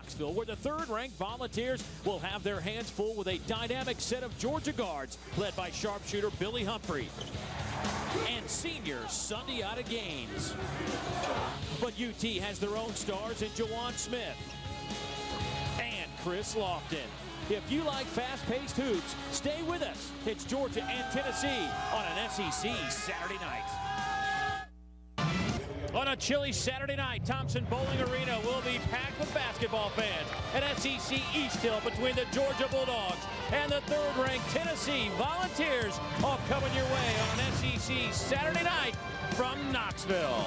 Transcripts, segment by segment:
Knoxville, where the third-ranked Volunteers will have their hands full with a dynamic set of Georgia guards led by sharpshooter Billy Humphrey and senior Sundiata Gaines. But UT has their own stars in Juwan Smith and Chris Lofton. If you like fast-paced hoops, stay with us. It's Georgia and Tennessee on an SEC Saturday night. On a chilly Saturday night, Thompson Bowling Arena will be packed with basketball fans at SEC East Hill between the Georgia Bulldogs and the third-ranked Tennessee Volunteers, all coming your way on an SEC Saturday night from Knoxville.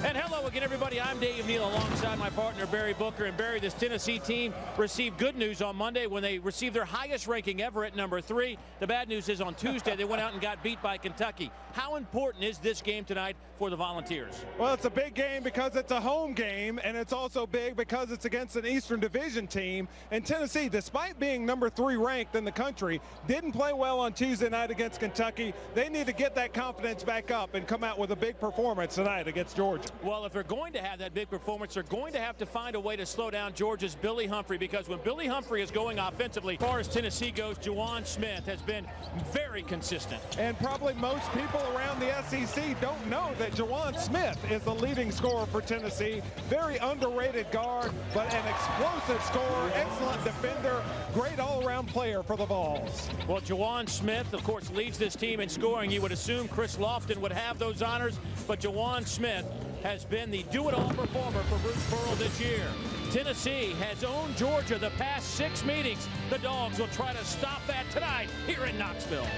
And hello again, everybody. I'm Dave Neal alongside my partner, Barry Booker. And Barry, this Tennessee team received good news on Monday when they received their highest ranking ever at number 3. The bad news is on Tuesday they went out and got beat by Kentucky. How important is this game tonight for the Volunteers? Well, it's a big game because it's a home game, and it's also big because it's against an Eastern Division team. And Tennessee, despite being number 3 ranked in the country, didn't play well on Tuesday night against Kentucky. They need to get that confidence back up and come out with a big performance tonight against Georgia. Well, if they're going to have that big performance, they're going to have to find a way to slow down Georgia's Billy Humphrey, because when Billy Humphrey is going offensively, as far as Tennessee goes, Juwan Smith has been very consistent. And probably most people around the SEC don't know that Juwan Smith is the leading scorer for Tennessee. Very underrated guard, but an explosive scorer, excellent defender, great all-around player for the Vols. Well, Juwan Smith, of course, leads this team in scoring. You would assume Chris Lofton would have those honors, but Juwan Smith has been the do-it-all performer for Bruce Pearl this year. Tennessee has owned Georgia the past 6 meetings. The Dogs will try to stop that tonight here in Knoxville.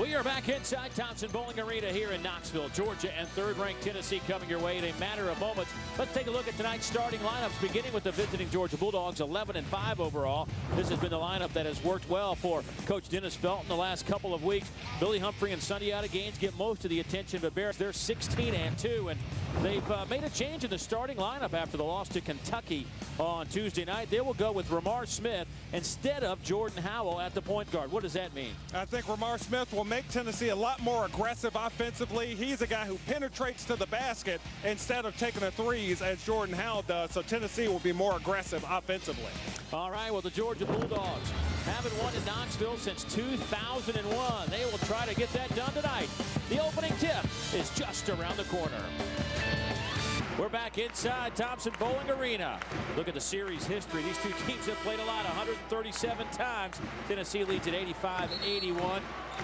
We are back inside Thompson Bowling Arena here in Knoxville, Georgia, and third-ranked Tennessee coming your way in a matter of moments. Let's take a look at tonight's starting lineups, beginning with the visiting Georgia Bulldogs, 11-5 overall. This has been the lineup that has worked well for Coach Dennis Felton the last couple of weeks. Billy Humphrey and Sundiata Gaines get most of the attention, but Bears, they're 16-2, and they've made a change in the starting lineup after the loss to Kentucky on Tuesday night. They will go with Ramar Smith instead of Jordan Howell at the point guard. What does that mean? I think Ramar Smith will make Tennessee a lot more aggressive offensively. He's a guy who penetrates to the basket instead of taking the threes as Jordan Howell does, so Tennessee will be more aggressive offensively. All right, well, the Georgia Bulldogs haven't won in Knoxville since 2001. They will try to get that done tonight. The opening tip is just around the corner. We're back inside Thompson Bowling Arena. Look at the series history. These two teams have played a lot, 137 times. Tennessee leads at 85-81.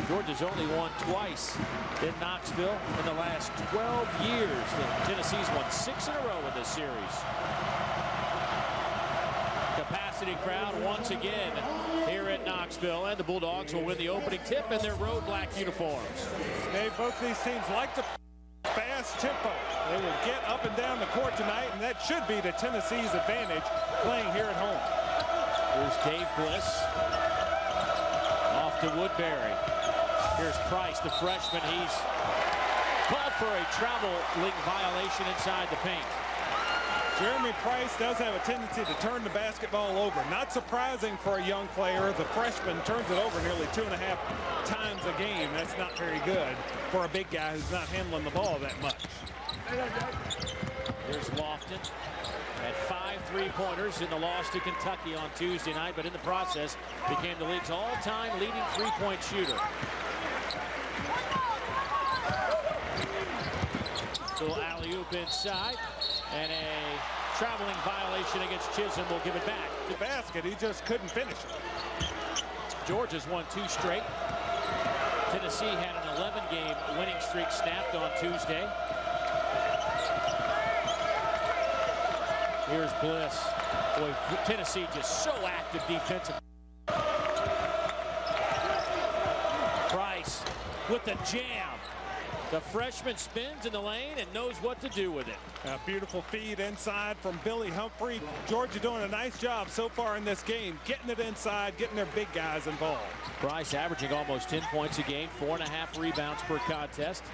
Georgia's only won twice in Knoxville in the last 12 years. Tennessee's won 6 in a row in this series. Capacity crowd once again here at Knoxville, and the Bulldogs will win the opening tip in their road black uniforms. Both these teams like to fast tempo. They will get up and down the court tonight, and that should be to Tennessee's advantage playing here at home. Here's Dave Bliss off to Woodbury. Here's Price, the freshman. He's called for a traveling violation inside the paint. Jeremy Price does have a tendency to turn the basketball over. Not surprising for a young player. The freshman turns it over nearly 2.5 times a game. That's not very good for a big guy who's not handling the ball that much. Here's Lofton. Had 5 3-pointers in the loss to Kentucky on Tuesday night, but in the process became the league's all-time leading 3-point shooter. Little alley-oop inside, and a traveling violation against Chisholm will give it back. The basket, he just couldn't finish it. Georgia's won 2 straight. Tennessee had an 11-game winning streak snapped on Tuesday. Here's Bliss. Boy, Tennessee just so active defensively. Price with the jam. The freshman spins in the lane and knows what to do with it. A beautiful feed inside from Billy Humphrey. Georgia doing a nice job so far in this game, getting it inside, getting their big guys involved. Price averaging almost 10 points a game, 4.5 rebounds per contest.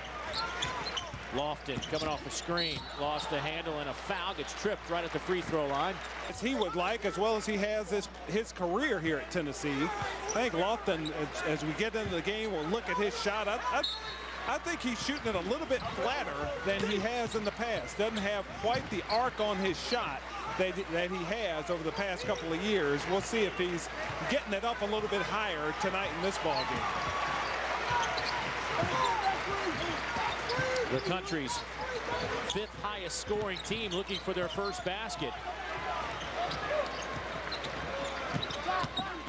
Lofton coming off a screen, lost the handle and a foul, gets tripped right at the free throw line. As he would like, as well as he has his career here at Tennessee. I think Lofton, as we get into the game, will look at his shot. I think he's shooting it a little bit flatter than he has in the past. Doesn't have quite the arc on his shot that he has over the past couple of years. We'll see if he's getting it up a little bit higher tonight in this ball game. The country's 5th highest scoring team looking for their first basket.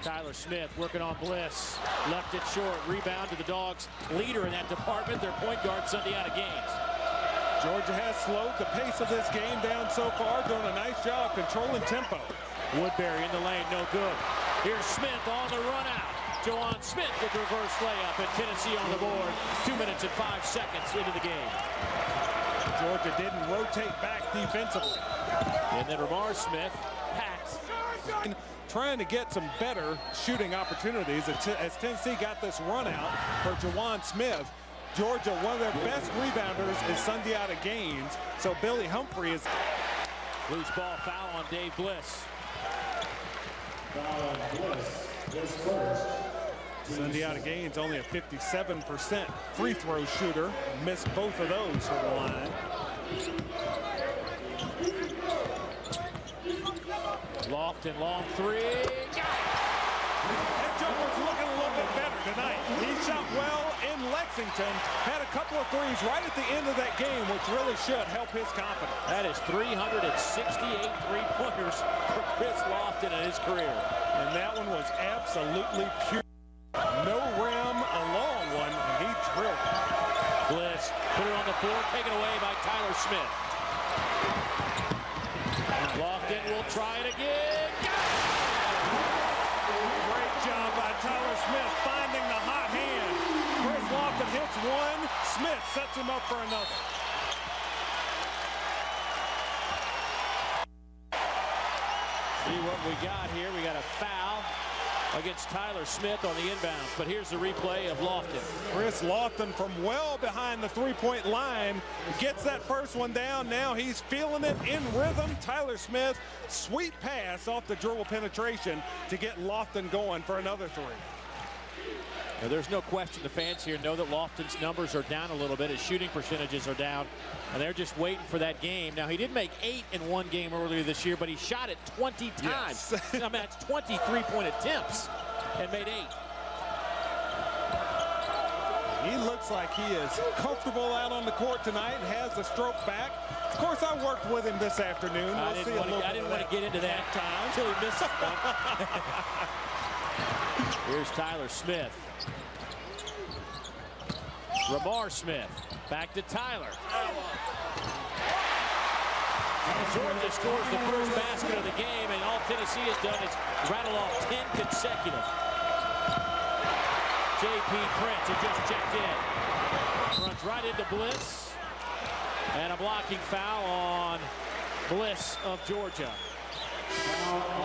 Tyler Smith working on Bliss. Left it short. Rebound to the Dogs. Leader in that department, their point guard, Sundiata Gaines. Georgia has slowed the pace of this game down so far, doing a nice job controlling tempo. Woodbury in the lane, no good. Here's Smith on the run out. Juwan Smith with the reverse layup, and Tennessee on the board. 2 minutes and 5 seconds into the game. Georgia didn't rotate back defensively. And then Ramar Smith hacks. Trying to get some better shooting opportunities as Tennessee got this run out for Juwan Smith. Georgia, one of their best rebounders is Sundiata Gaines. So Billy Humphrey is... Loose ball foul on Dave Bliss. Sundiata Gaines only a 57% free throw shooter. Missed both of those from the line. Lofton, long three. That jumper's looking a little bit better tonight. He shot well in Lexington. Had a couple of threes right at the end of that game, which really should help his confidence. That is 368 three-pointers for Chris Lofton in his career. And that one was absolutely pure. No rim, a long one, and he drilled it. Bliss put it on the floor, taken away by Tyler Smith. Lofton will try it again. Great job by Tyler Smith finding the hot hand. Chris Lofton hits one. Smith sets him up for another. See what we got here. We got a foul against Tyler Smith on the inbounds. But here's the replay of Lofton. Chris Lofton from well behind the three-point line gets that first one down. Now he's feeling it in rhythm. Tyler Smith, sweet pass off the dribble penetration to get Lofton going for another three. Now, there's no question the fans here know that Lofton's numbers are down a little bit. His shooting percentages are down, and they're just waiting for that game. Now, he did make 8 in one game earlier this year, but he shot it 20 times. Yes. I mean, that's 20 three-point attempts and made 8. He looks like he is comfortable out on the court tonight and has the stroke back. Of course, I worked with him this afternoon. I didn't want to get into that time until he missed one. Here's Tyler Smith. Ramar Smith back to Tyler. Georgia scores the first basket of the game, and all Tennessee has done is rattle off 10 consecutive. J.P. Prince had just checked in. Runs right into Bliss. And a blocking foul on Bliss of Georgia.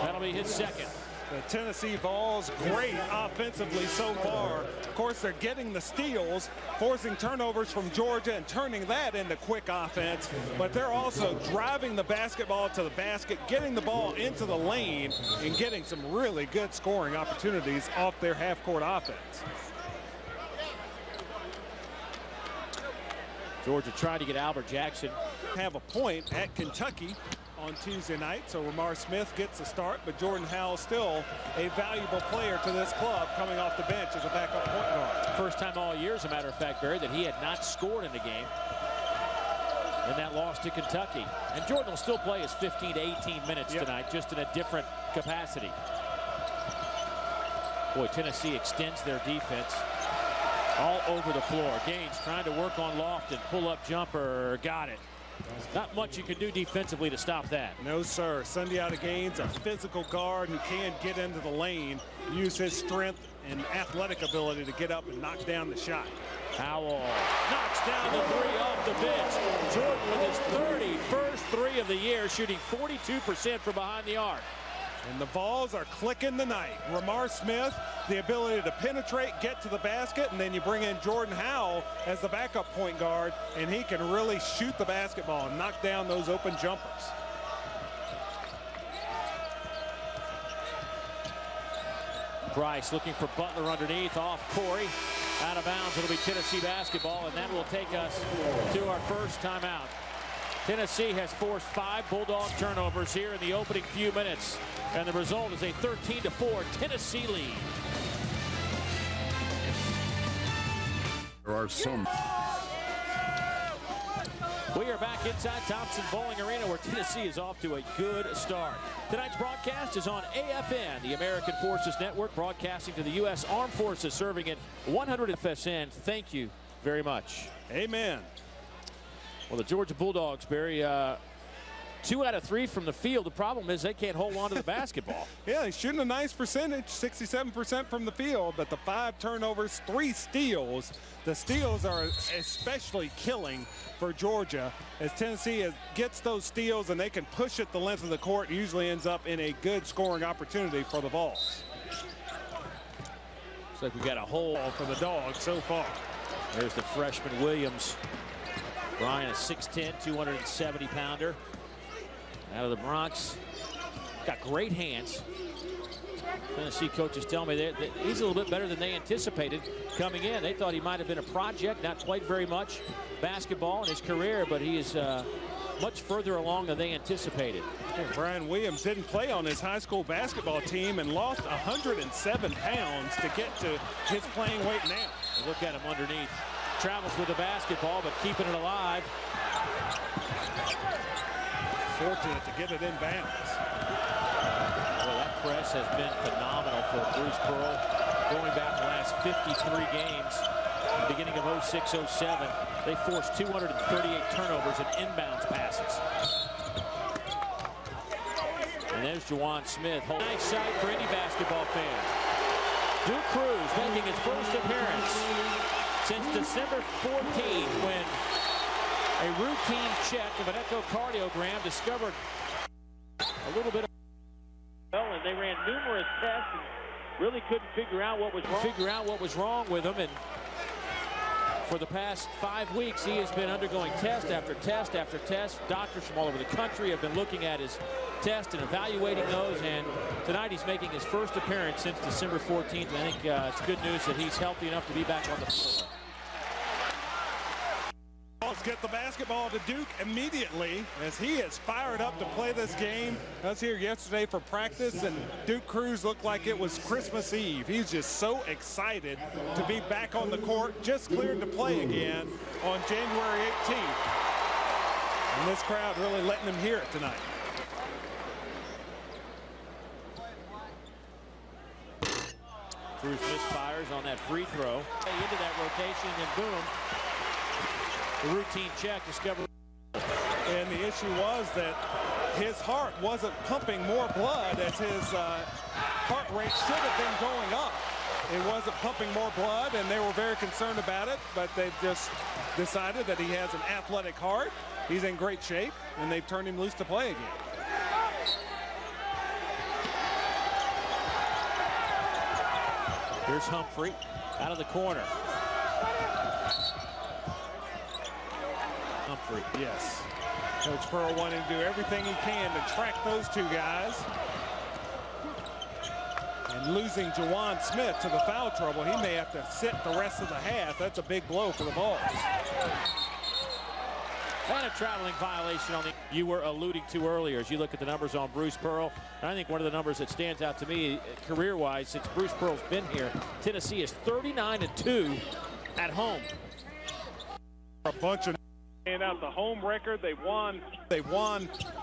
That'll be his second. The Tennessee Vols great offensively so far. Of course, they're getting the steals, forcing turnovers from Georgia and turning that into quick offense. But they're also driving the basketball to the basket, getting the ball into the lane, and getting some really good scoring opportunities off their half-court offense. Georgia tried to get Albert Jackson. Have a point at Kentucky on Tuesday night, so Ramar Smith gets a start, but Jordan Howell still a valuable player to this club coming off the bench as a backup point guard. First time all year, as a matter of fact, Barry, that he had not scored in the game in that loss to Kentucky. And Jordan will still play his 15 to 18 minutes tonight, just in a different capacity. Boy, Tennessee extends their defense all over the floor. Gaines trying to work on Lofton, pull-up jumper, got it. Not much you can do defensively to stop that. No, sir. Sundiata Gaines, a physical guard who can get into the lane, use his strength and athletic ability to get up and knock down the shot. Howell knocks down the three off the bench. Jordan with his 31st three of the year, shooting 42% from behind the arc. And the Vols are clicking tonight. Ramar Smith, the ability to penetrate, get to the basket, and then you bring in Jordan Howell as the backup point guard, and he can really shoot the basketball and knock down those open jumpers. Price looking for Butler underneath, off Corey. Out of bounds, it'll be Tennessee basketball, and that will take us to our first timeout. Tennessee has forced 5 Bulldog turnovers here in the opening few minutes, and the result is a 13-4 Tennessee lead. There are some. We are back inside Thompson Bowling Arena, where Tennessee is off to a good start. Tonight's broadcast is on AFN, the American Forces Network, broadcasting to the U.S. Armed Forces, serving at 100 FSN. Thank you very much. Amen. Well, the Georgia Bulldogs, Barry, 2 out of 3 from the field. The problem is they can't hold on to the basketball. Yeah, he's shooting a nice percentage, 67% from the field, but the 5 turnovers, 3 steals. The steals are especially killing for Georgia, as Tennessee gets those steals and they can push it the length of the court. Usually ends up in a good scoring opportunity for the Vols. Looks like we got a hole for the Dogs so far. There's the freshman Williams. Brian, a 6'10", 270-pounder. Out of the Bronx. Got great hands. Tennessee coaches tell me that he's a little bit better than they anticipated coming in. They thought he might have been a project, not played very much basketball in his career, but he is much further along than they anticipated. Brian Williams didn't play on his high school basketball team and lost 107 pounds to get to his playing weight now. Look at him underneath. Travels with the basketball, but keeping it alive. Fortunate to get it in bounds. Well, that press has been phenomenal for Bruce Pearl. Going back the last 53 games, beginning of 06-07, they forced 238 turnovers and inbounds passes. And there's Juwan Smith. Nice sight for any basketball fan. Duke Cruz making his first appearance since December 14th, when a routine check of an echocardiogram discovered a little bit of, and they ran numerous tests and really couldn't figure out what was wrong with him. And for the past 5 weeks, he has been undergoing test after test after test. Doctors from all over the country have been looking at his test and evaluating those, and tonight he's making his first appearance since December 14th. I think it's good news that he's healthy enough to be back on the floor. Let's get the basketball to Duke immediately, as he is fired up to play this game. I was here yesterday for practice, and Duke Cruz looked like it was Christmas Eve. He's just so excited to be back on the court, just cleared to play again on January 18th. And this crowd really letting him hear it tonight. Cruz misfires on that free throw. Into that rotation, and boom. The routine check discovered. And the issue was that his heart wasn't pumping more blood, as his heart rate should have been going up. It wasn't pumping more blood, and they were very concerned about it, but they've just decided that he has an athletic heart. He's in great shape, and they've turned him loose to play again. Here's Humphrey out of the corner. Humphrey. Yes. Coach Pearl wanting to do everything he can to track those 2 guys. And losing Juwan Smith to the foul trouble, he may have to sit the rest of the half. That's a big blow for the Vols. And a traveling violation on the you were alluding to earlier as you look at the numbers on Bruce Pearl. And I think one of the numbers that stands out to me career-wise since Bruce Pearl's been here, Tennessee is 39-2 at home. A bunch of out the home record. They've won,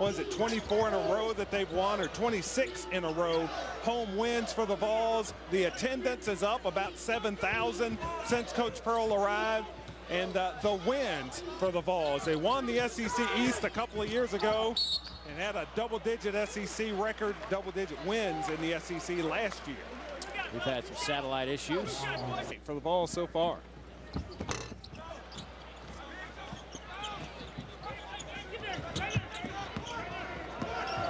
was it 24 in a row that they've won, or 26 in a row home wins for the Vols. The attendance is up about 7,000 since Coach Pearl arrived. And the wins for the Vols. They won the SEC East a couple of years ago and had a double-digit SEC record, double-digit wins in the SEC last year. We've had some satellite issues for the Vols so far.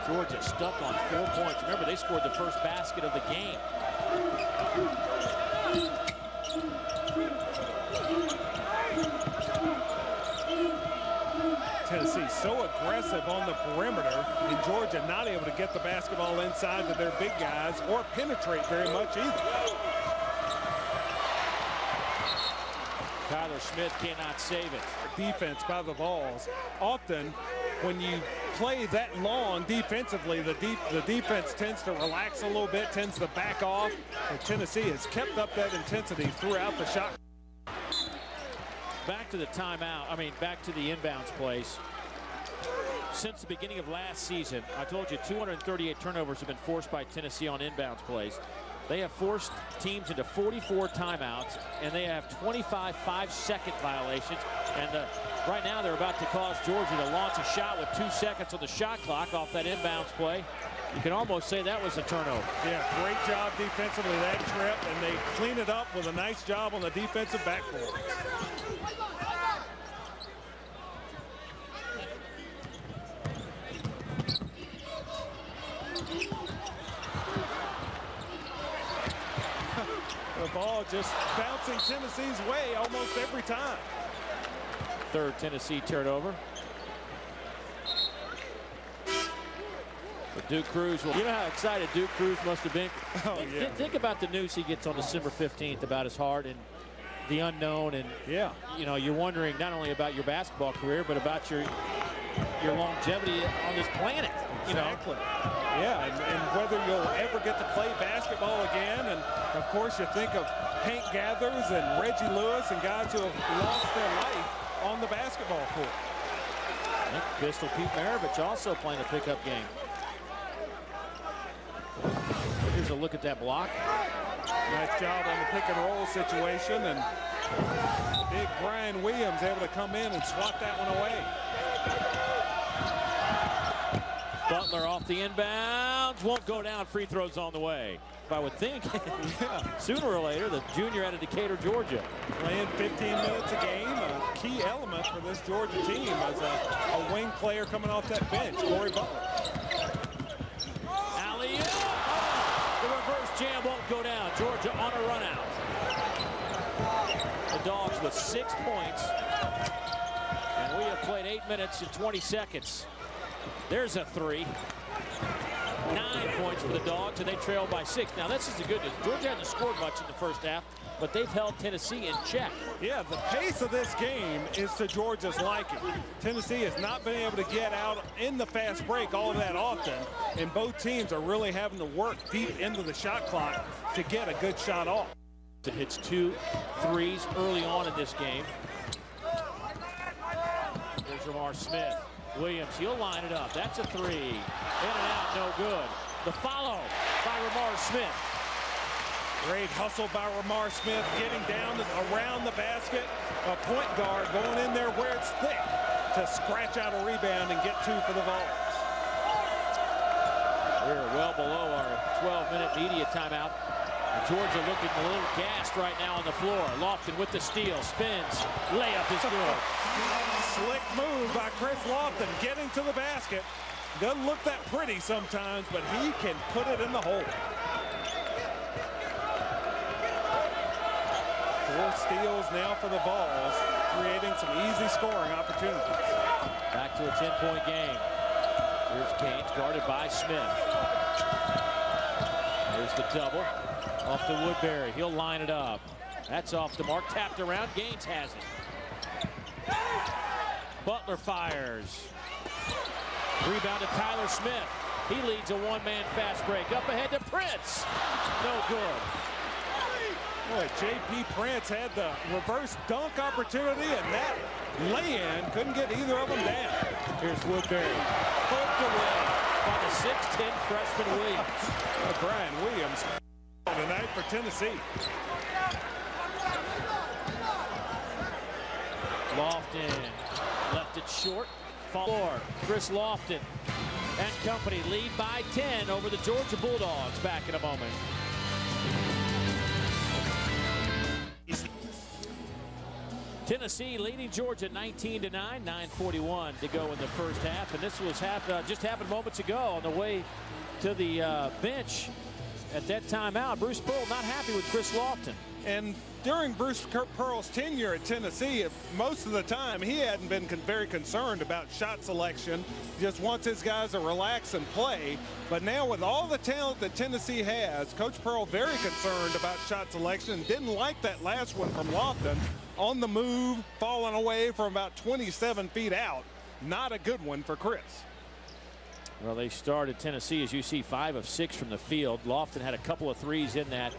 Georgia stuck on 4 points. Remember, they scored the first basket of the game. Tennessee so aggressive on the perimeter, and Georgia not able to get the basketball inside to their big guys or penetrate very much either. Tyler Smith cannot save it. Defense by the Vols. Often when you play that long defensively, the defense tends to relax a little bit, tends to back off. And Tennessee has kept up that intensity throughout the shot. Back to the timeout, back to the inbounds plays. Since the beginning of last season, I told you 238 turnovers have been forced by Tennessee on inbounds plays. They have forced teams into 44 timeouts, and they have 25 5-second violations. And right now they're about to cause Georgia to launch a shot with 2 seconds on the shot clock off that inbounds play. You can almost say that was a turnover. Yeah, great job defensively that trip, and they clean it up with a nice job on the defensive backboard. The ball just bouncing Tennessee's way almost every time. Third Tennessee turnover. But Duke Cruz, you know how excited Duke Cruz must have been? Oh, yeah. Think about the news he gets on December 15th about his heart and the unknown. And, yeah, you're wondering not only about your basketball career, but about your longevity on this planet. Exactly. Yeah, and whether you'll ever get to play basketball again. And, of course, you think of Hank Gathers and Reggie Lewis and guys who have lost their life on the basketball court. Pistol Pete Maravich also playing a pickup game. Here's a look at that block. Nice job on the pick and roll situation, and big Brian Williams able to come in and swat that one away. Butler off the inbounds, won't go down. Free throws on the way. I would think sooner or later the junior out of Decatur, Georgia. Playing 15 minutes a game, a key element for this Georgia team as a wing player coming off that bench, Corey Butler. Alley-oop! The reverse jam won't go down. Georgia on a run out. The Dogs with 6 points. And we have played 8 minutes and 20 seconds. There's a three. 9 points for the Dogs, and they trail by 6. Now, this is the good news. Georgia hasn't scored much in the first half, but they've held Tennessee in check. Yeah, the pace of this game is to Georgia's liking. Tennessee has not been able to get out in the fast break all that often, and both teams are really having to work deep into the shot clock to get a good shot off. It hits 2 threes early on in this game. There's Ramar Smith. Williams, he'll line it up. That's a three. In and out, no good. The follow by Ramar Smith. Great hustle by Ramar Smith, getting down around the basket. A point guard going in there where it's thick to scratch out a rebound and get 2 for the Vols. We're well below our 12-minute media timeout. Georgia looking a little gassed right now on the floor. Lofton with the steal, spins, layup is good. Slick move by Chris Lofton, getting to the basket. Doesn't look that pretty sometimes, but he can put it in the hole. 4 steals now for the Vols, creating some easy scoring opportunities. Back to a 10-point game. Here's Gaines guarded by Smith. There's the double. Off to Woodbury. He'll line it up. That's off the mark. Tapped around. Gaines has it. Butler fires. Rebound to Tyler Smith. He leads a one-man fast break. Up ahead to Prince. No good. Boy, J.P. Prince had the reverse dunk opportunity, and that lay-in couldn't get either of them down. Here's Woodbury. Poked away by the 6'10 freshman Williams. Brian Williams tonight for Tennessee. Lofton left it short. Floor. Chris Lofton and company lead by 10 over the Georgia Bulldogs. Back in a moment. Tennessee leading Georgia 19-9, 9:41 to go in the first half, and this was just happened moments ago on the way to the bench. At that timeout, Bruce Pearl not happy with Chris Lofton. And during Bruce Pearl's tenure at Tennessee, most of the time he hadn't been very concerned about shot selection. Just wants his guys to relax and play. But now with all the talent that Tennessee has, Coach Pearl very concerned about shot selection. Didn't like that last one from Lofton. on the move, falling away from about 27 feet out. Not a good one for Chris. Well, they started Tennessee, as you see, 5 of 6 from the field. Lofton had a couple of threes in that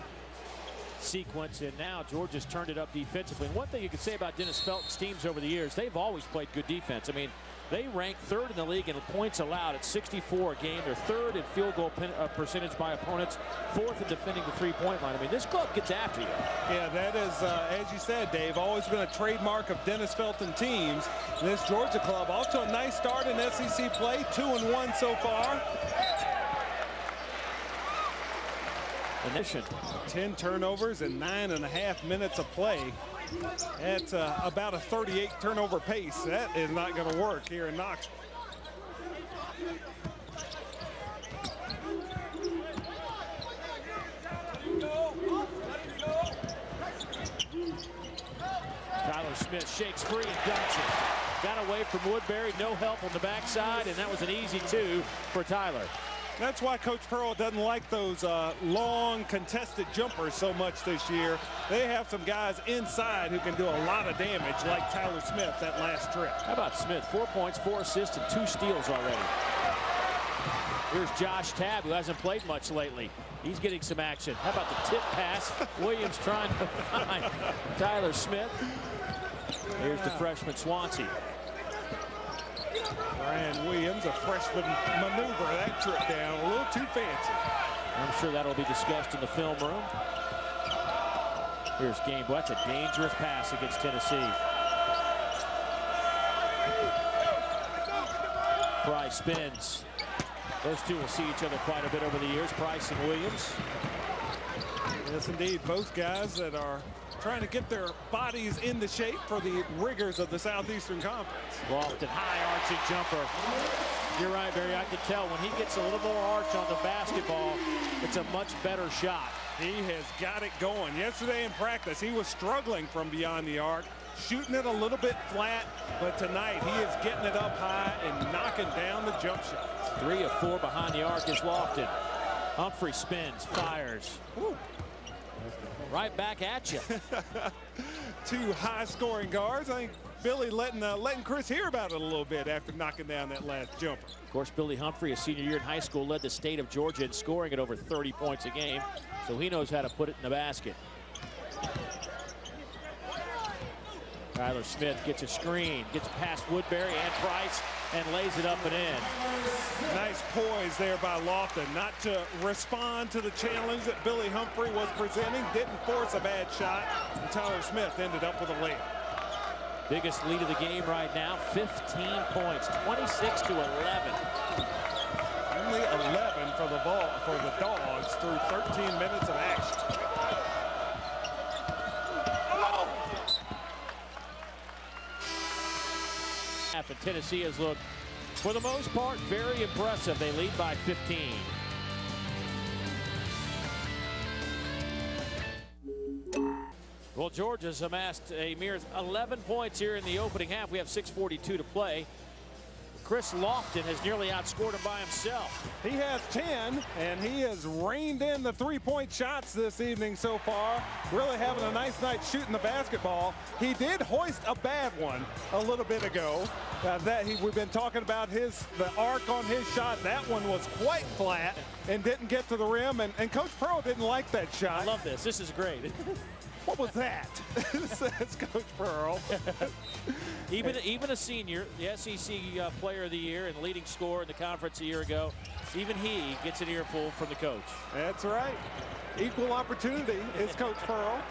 sequence, and now Georgia's turned it up defensively. And one thing you can say about Dennis Felton's teams over the years, they've always played good defense. I mean, they rank 3rd in the league in points allowed at 64 a game. They're 3rd in field goal percentage by opponents, 4th in defending the three-point line. I mean, this club gets after you. Yeah, that is, as you said, Dave, always been a trademark of Dennis Felton teams. This Georgia club off to a nice start in SEC play, 2-1 so far. 10 turnovers in 9.5 minutes of play. That's about a 38 turnover pace. That is not going to work here in Knoxville. Tyler Smith shakes free and dunks it. Got away from Woodbury, no help on the backside, and that was an easy 2 for Tyler. That's why Coach Pearl doesn't like those long contested jumpers so much this year. They have some guys inside who can do a lot of damage, like Tyler Smith that last trip. How about Smith? 4 points, 4 assists, and 2 steals already. Here's Josh Tabb, who hasn't played much lately. He's getting some action. How about the tip pass? Williams trying to find Tyler Smith. Here's the freshman Swansea. Brian Williams, a freshman maneuver that trip down a little too fancy. I'm sure that'll be discussed in the film room. Here's Gamble. That's a dangerous pass against Tennessee. Price spins. Those two will see each other quite a bit over the years, Price and Williams. Yes, indeed. Both guys that are trying to get their bodies into shape for the rigors of the Southeastern Conference. Lofton, high arching jumper. You're right, Barry. I can tell when he gets a little more arch on the basketball, it's a much better shot. He has got it going. Yesterday in practice, he was struggling from beyond the arc, shooting it a little bit flat, but tonight he is getting it up high and knocking down the jump shots. 3 of 4 behind the arc is Lofton. Humphrey spins, fires. Woo. Right back at you. 2 high-scoring guards. I think Billy letting Chris hear about it a little bit after knocking down that last jumper. Of course, Billy Humphrey, a senior year in high school, led the state of Georgia in scoring at over 30 points a game, so he knows how to put it in the basket. Tyler Smith gets a screen, gets past Woodbury and Price, and lays it up and in. Nice poise there by Lofton, not to respond to the challenge that Billy Humphrey was presenting. Didn't force a bad shot, and Tyler Smith ended up with a layup. Biggest lead of the game right now, 15 points, 26-11. Only 11 for the Dogs through 13 minutes of action. And Tennessee has looked, for the most part, very impressive. They lead by 15. Well, Georgia's amassed a mere 11 points here in the opening half. We have 6:42 to play. Chris Lofton has nearly outscored him by himself. He has 10, and he has reined in the three-point shots this evening so far. Really having a nice night shooting the basketball. He did hoist a bad one a little bit ago. We've been talking about the arc on his shot. That one was quite flat and didn't get to the rim, and Coach Pearl didn't like that shot. I love this. This is great. What was that? Says Coach Pearl. Even a senior, the SEC Player of the Year and leading scorer in the conference a year ago, even he gets an earful from the coach. That's right. Equal opportunity is Coach Pearl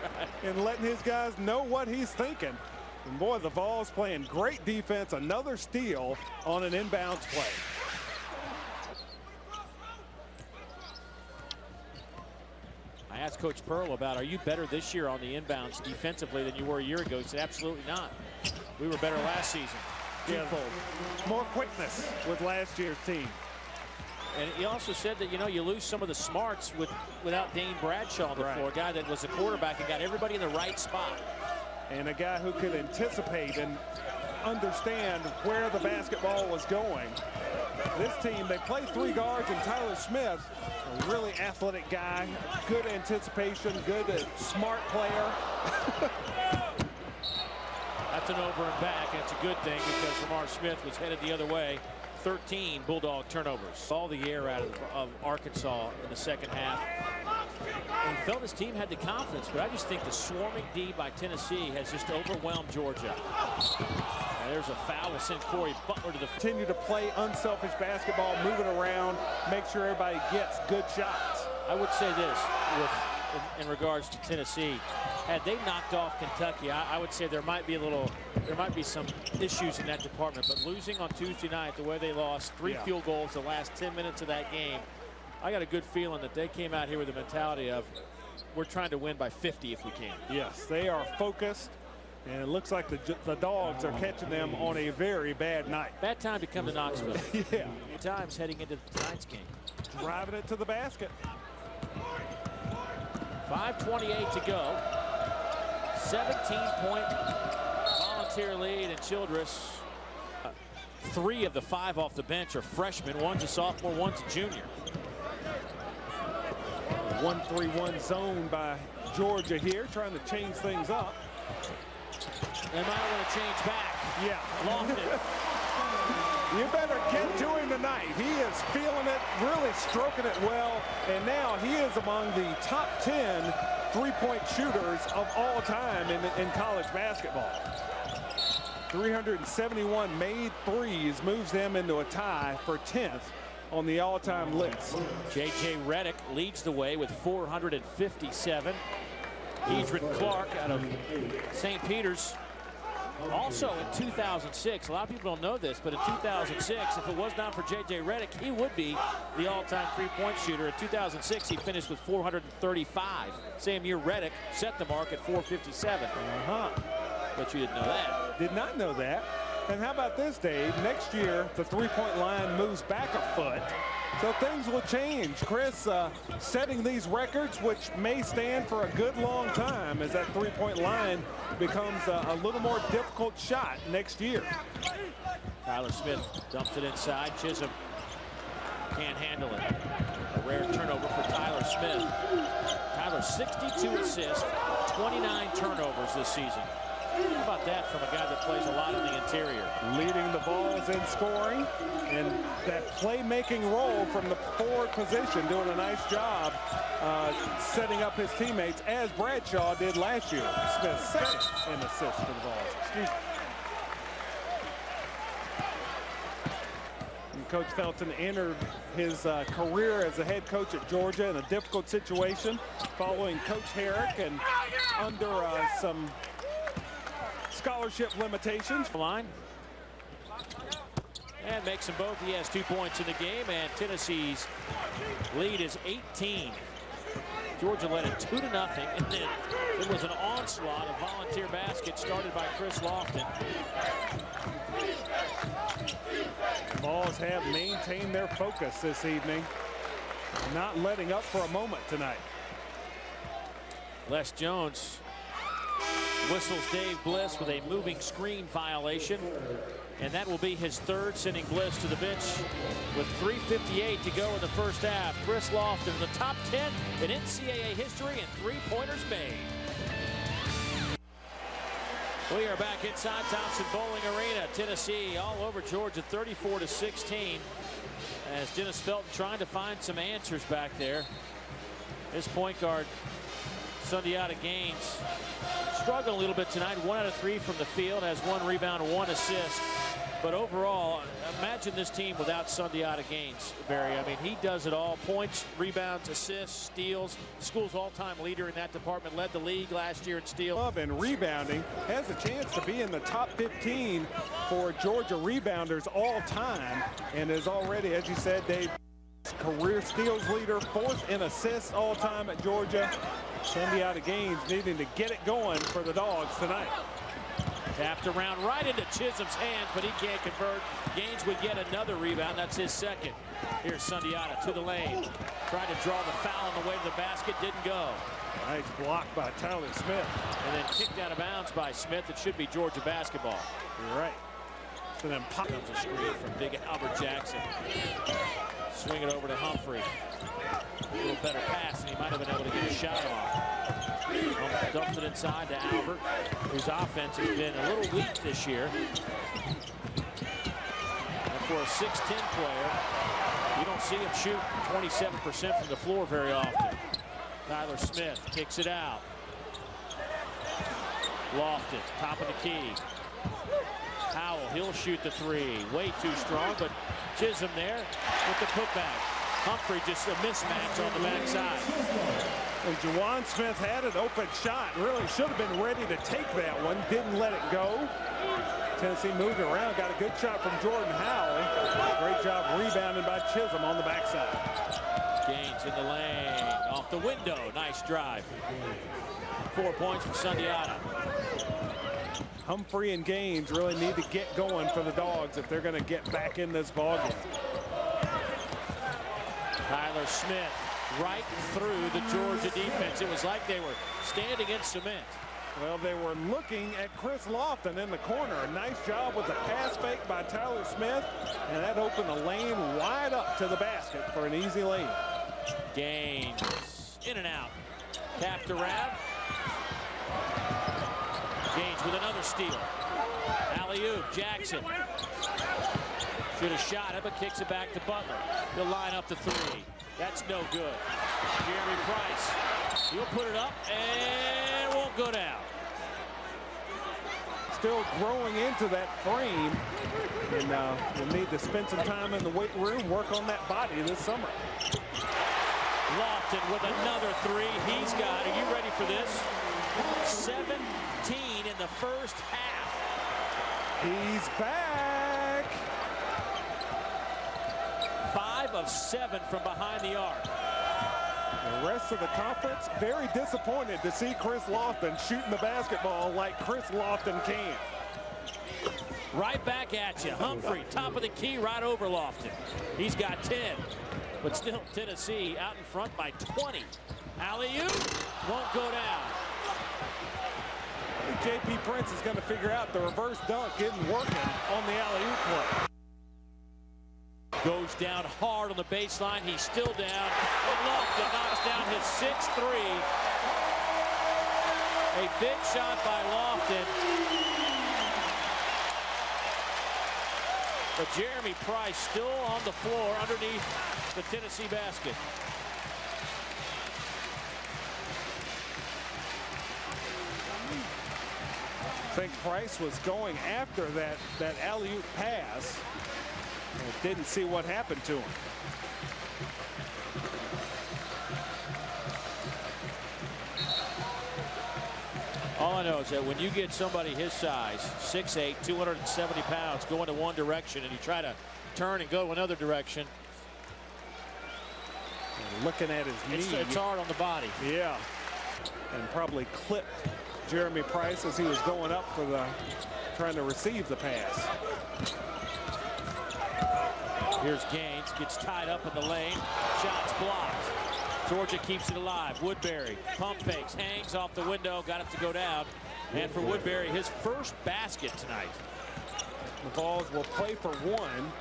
and letting his guys know what he's thinking. And boy, the Vols playing great defense. Another steal on an inbounds play. I asked Coach Pearl about, are you better this year on the inbounds defensively than you were a year ago? He said, absolutely not. We were better last season. Twofold. More quickness with last year's team. And he also said that, you lose some of the smarts without Dane Bradshaw on the floor, a guy that was a quarterback and got everybody in the right spot. And a guy who could anticipate and understand where the basketball was going. This team, they play 3 guards, and Tyler Smith, a really athletic guy, good anticipation, good smart player. Lofton over and back, and it's a good thing because Ramar Smith was headed the other way. 13 Bulldog turnovers. All the air out of Arkansas in the second half. And he felt his team had the confidence, but I just think the swarming D by Tennessee has just overwhelmed Georgia. And there's a foul to send Corey Butler to the... Continue to play unselfish basketball, moving around, make sure everybody gets good shots. I would say this in regards to Tennessee. Had they knocked off Kentucky, I would say there might be some issues in that department. But losing on Tuesday night, the way they lost, 3 field goals the last 10 minutes of that game, I got a good feeling that they came out here with the mentality of we're trying to win by 50 if we can. Yes, they are focused, and it looks like the Dogs are catching them on a very bad night. Bad time to come to Knoxville. Yeah. Times heading into tonight's game. Driving it to the basket. 5:28 to go. 17-point Volunteer lead, and Childress. 3 of the 5 off the bench are freshmen. One's a sophomore, one's a junior. 1-3-1 zone by Georgia here, trying to change things up. They might want to change back. Yeah. Lofton. You better get to him tonight. He is feeling it, really stroking it well, and now he is among the top 10 three-point shooters of all time in college basketball. 371 made threes moves them into a tie for 10th on the all-time list. J.J. Redick leads the way with 457. Edrin Clark out of St. Peter's. Also in 2006, a lot of people don't know this, but in 2006, if it was not for J.J. Redick, he would be the all-time three-point shooter. In 2006, he finished with 435. Same year, Redick set the mark at 457. Bet you didn't know that. Did not know that. And how about this, Dave? Next year, the three-point line moves back a foot. So things will change. Chris setting these records, which may stand for a good long time as that three-point line becomes a little more difficult shot next year. Tyler Smith dumps it inside. Chisholm can't handle it. A rare turnover for Tyler Smith. Tyler, 62 assists, 29 turnovers this season. How about that from a guy that plays a lot in the interior? Leading the balls in scoring, and that playmaking role from the forward position, doing a nice job setting up his teammates, as Bradshaw did last year. Smith second in assists for the Vols. Excuse me. And Coach Felton entered his career as a head coach at Georgia in a difficult situation following Coach Herrick and under some scholarship limitations. Line. And makes them both. He has 2 points in the game, and Tennessee's lead is 18. Georgia led it 2-0, and then it was an onslaught of Volunteer basket started by Chris Lofton. The Vols have maintained their focus this evening, not letting up for a moment tonight. Les Jones whistles Dave Bliss with a moving screen violation, and that will be his third, sending Bliss to the bench with 3:58 to go in the first half. Chris Lofton in the top 10 in NCAA history and three-pointers made. We are back inside Thompson-Boling Arena. Tennessee all over Georgia, 34-16, as Dennis Felton trying to find some answers back there. His point guard, Sundiata Gaines, struggling a little bit tonight. 1 out of 3 from the field, has 1 rebound, 1 assist. But overall, imagine this team without Sundiata Gaines, Barry. I mean, he does it all. Points, rebounds, assists, steals. School's all-time leader in that department. Led the league last year in steals. And rebounding, has a chance to be in the top 15 for Georgia rebounders all time, and is already, as you said, Dave, career steals leader, 4th in assists all time at Georgia. Sundiata Gaines needing to get it going for the Dogs tonight. Tapped around right into Chisholm's hands, but he can't convert. Gaines would get another rebound. That's his second. Here's Sundiata to the lane. Tried to draw the foul on the way to the basket. Didn't go. Nice block by Tyler Smith. And then kicked out of bounds by Smith. It should be Georgia basketball. You're right. So then pop comes a screen from Big Albert Jackson. swing it over to Humphrey. A little better pass, and he might have been able to get a shot off. Humphrey dumps it inside to Albert, whose offense has been a little weak this year. And for a 6'10 player, you don't see him shoot 27% from the floor very often. Tyler Smith kicks it out. Lofton, top of the key. Howell, he'll shoot the three. Way too strong, but Chisholm there with the putback. Humphrey just a mismatch on the backside. And Juwan Smith had an open shot. Really should have been ready to take that one. Didn't let it go. Tennessee moved it around. Got a good shot from Jordan Howell. Great job rebounding by Chisholm on the backside. Gaines in the lane. Off the window. Nice drive. 4 points for Sundiata. Humphrey and Gaines really need to get going for the Dogs if they're going to get back in this ballgame. Tyler Smith right through the Georgia defense. It was like they were standing in cement. Well, they were looking at Chris Lofton in the corner. A nice job with the pass fake by Tyler Smith, and that opened the lane wide up to the basket for an easy lane. Gaines in and out. Tap to Rab. Gaines with another steal. Alley-oop, Jackson. Should have shot it, but kicks it back to Butler. He'll line up the three. That's no good. Jeremy Price. He'll put it up and won't go down. Still growing into that frame. And you'll need to spend some time in the weight room, work on that body this summer. Lofton with another three. He's got, are you ready for this? 17 in the first half. He's back. 5 of 7 from behind the arc. The rest of the conference very disappointed to see Chris Lofton shooting the basketball like Chris Lofton can. Right back at you. Humphrey, top of the key, right over Lofton. He's got 10, but still Tennessee out in front by 20. Alley-oop won't go down. J.P. Prince is going to figure out the reverse dunk isn't working on the alley-oop play. Goes down hard on the baseline. He's still down. And Lofton knocks down his 6th three. A big shot by Lofton. But Jeremy Price still on the floor underneath the Tennessee basket. I think Price was going after that alley-oop pass. And didn't see what happened to him. All I know is that when you get somebody his size, 6'8", 270 pounds, going to one direction, and you try to turn and go another direction, and looking at his knee. It's hard on the body. Yeah. And probably clipped Jeremy Price as he was going up for trying to receive the pass. Here's Gaines, gets tied up in the lane. Shots blocked. Georgia keeps it alive. Woodbury, pump fakes, hangs off the window, got it to go down. And for Woodbury, his first basket tonight. The Vols will play for one.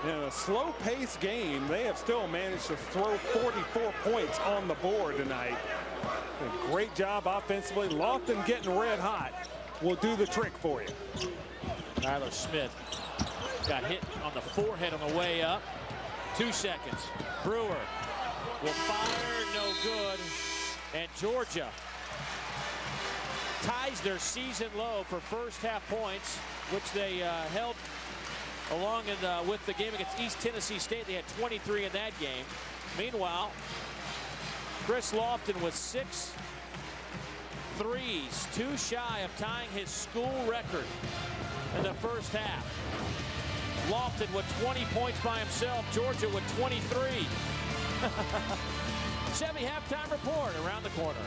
In a slow-paced game, they have still managed to throw 44 points on the board tonight. A great job offensively. Lofton getting red hot will do the trick for you. Tyler Smith got hit on the forehead on the way up. 2 seconds. Brewer will fire, no good. And Georgia ties their season low for first half points, which they held along with the game against East Tennessee State. They had 23 in that game. Meanwhile, Chris Lofton with 6 threes, 2 shy of tying his school record in the first half. Lofton with 20 points by himself. Georgia with 23. Chevy halftime report around the corner.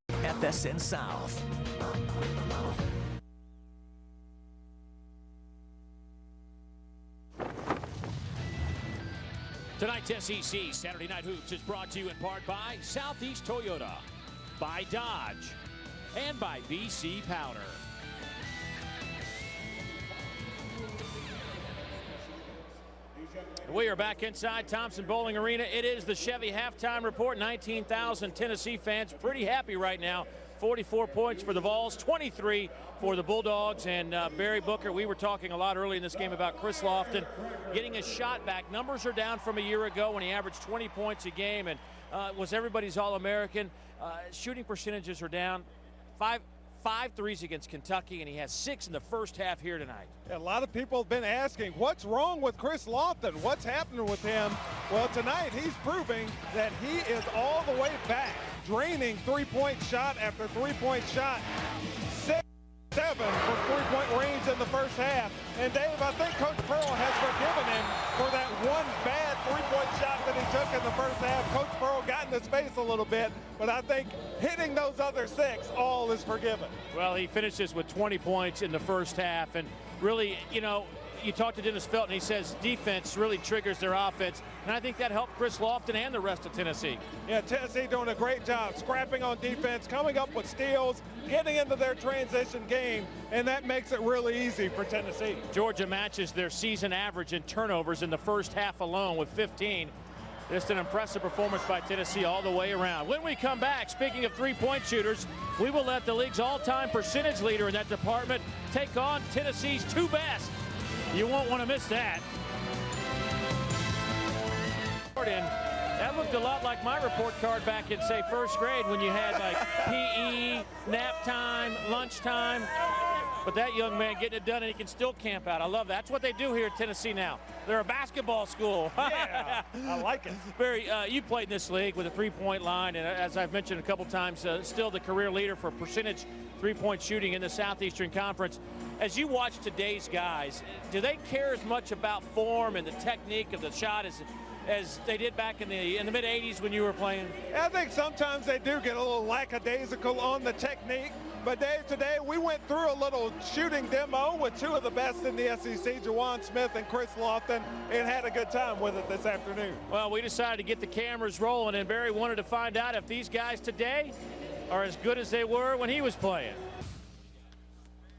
FSN South. Tonight's SEC Saturday Night Hoops is brought to you in part by Southeast Toyota, by Dodge, and by BC Powder. We are back inside Thompson Bowling Arena. It is the Chevy halftime report. 19,000 Tennessee fans pretty happy right now. 44 points for the Vols, 23 for the Bulldogs. And Barry Booker, we were talking a lot early in this game about Chris Lofton getting a shot back. Numbers are down from a year ago when he averaged 20 points a game and was everybody's All-American. Shooting percentages are down. Five threes against Kentucky, and he has 6 in the first half here tonight. A lot of people have been asking, what's wrong with Chris Lofton? What's happening with him? Well, tonight he's proving that he is all the way back, draining three-point shot after three-point shot. 6-7 from three-point range in the first half. And Dave, I think Coach Pearl has forgiven him for that one bad three-point shot that he took in the first half. Coach Pearl got in his face a little bit, but I think hitting those other 6, all is forgiven. Well, he finishes with 20 points in the first half, and really, you know, you talk to Dennis Felton, he says defense really triggers their offense, and I think that helped Chris Lofton and the rest of Tennessee. Yeah, Tennessee doing a great job scrapping on defense, coming up with steals, getting into their transition game, and that makes it really easy for Tennessee. Georgia matches their season average in turnovers in the first half alone with 15. Just an impressive performance by Tennessee all the way around. When we come back, speaking of three-point shooters, we will let the league's all-time percentage leader in that department take on Tennessee's 2 best. You won't want to miss that. That looked a lot like my report card back in, say, first grade when you had, like, PE, nap time, lunchtime. But that young man getting it done, and he can still camp out. I love that. That's what they do here at Tennessee now. They're a basketball school. Yeah, I like it. Barry, you played in this league with a three-point line, and as I've mentioned a couple times, still the career leader for percentage three-point shooting in the Southeastern Conference. As you watch today's guys, do they care as much about form and the technique of the shot as they did back in the mid-'80s when you were playing? I think sometimes they do get a little lackadaisical on the technique. But Dave, today we went through a little shooting demo with 2 of the best in the SEC, Juwan Smith and Chris Lofton, and had a good time with it this afternoon. Well, we decided to get the cameras rolling, and Barry wanted to find out if these guys today are as good as they were when he was playing.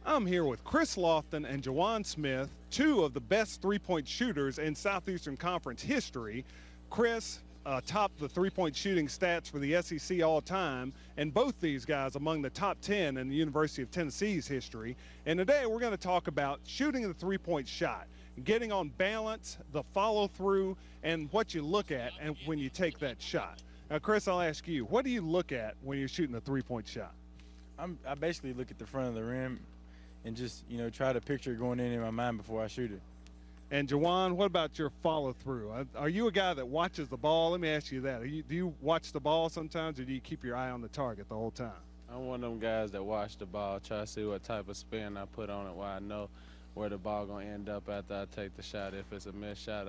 I'm here with Chris Lofton and Juwan Smith, 2 of the best three-point shooters in Southeastern Conference history. Chris topped the three-point shooting stats for the SEC all time, and both these guys among the top 10 in the University of Tennessee's history. And today we're going to talk about shooting the three-point shot, getting on balance, the follow-through, and what you look at and when you take that shot. Now, Chris, I'll ask you, what do you look at when you're shooting a three-point shot? I basically look at the front of the rim and just, you know, try to picture it going in my mind before I shoot it. And Juwan, what about your follow-through? Are you a guy that watches the ball? Let me ask you that. Do you watch the ball sometimes, or do you keep your eye on the target the whole time? I'm one of them guys that watch the ball, try to see what type of spin I put on it, while I know where the ball gonna end up after I take the shot. If it's a missed shot,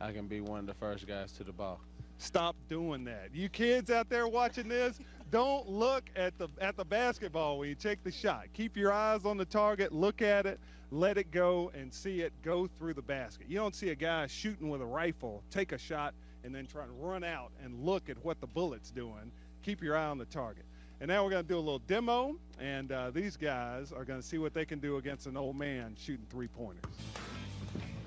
I can be one of the first guys to the ball. Stop doing that. You kids out there watching this, don't look at the basketball when you take the shot. Keep your eyes on the target, look at it, let it go, and see it go through the basket. You don't see a guy shooting with a rifle, take a shot, and then try to run out and look at what the bullet's doing. Keep your eye on the target. And now we're going to do a little demo, and these guys are going to see what they can do against an old man shooting three-pointers.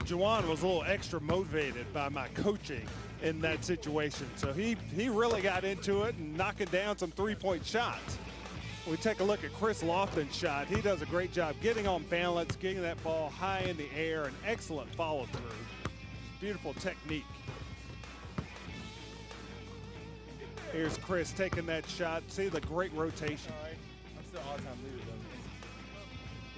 Juwan was a little extra motivated by my coaching in that situation, so he really got into it and knocking down some three-point shots. We take a look at Chris Lofton's shot. He does a great job getting on balance, getting that ball high in the air, an excellent follow-through. Beautiful technique. Here's Chris taking that shot. See the great rotation. I'm still all-time leader, though.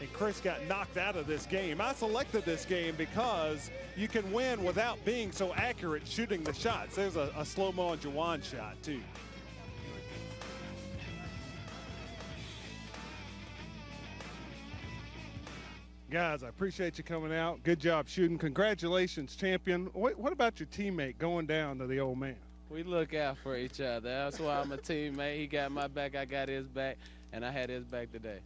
And Chris got knocked out of this game. I selected this game because you can win without being so accurate shooting the shots. There's a slow-mo on Juwan's shot, too. Guys, I appreciate you coming out. Good job shooting. Congratulations, champion. What about your teammate going down to the old man? We look out for each other. That's why I'm a teammate. He got my back, I got his back, and I had his back today.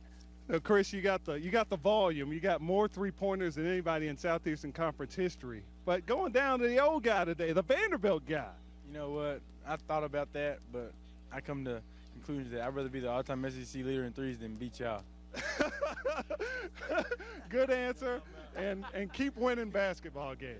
So Chris, you got the volume. You got more three-pointers than anybody in Southeastern Conference history. But going down to the old guy today, the Vanderbilt guy. You know what? I thought about that, but I come to the conclusion that I'd rather be the all-time SEC leader in threes than beat y'all. Good answer, and keep winning basketball games.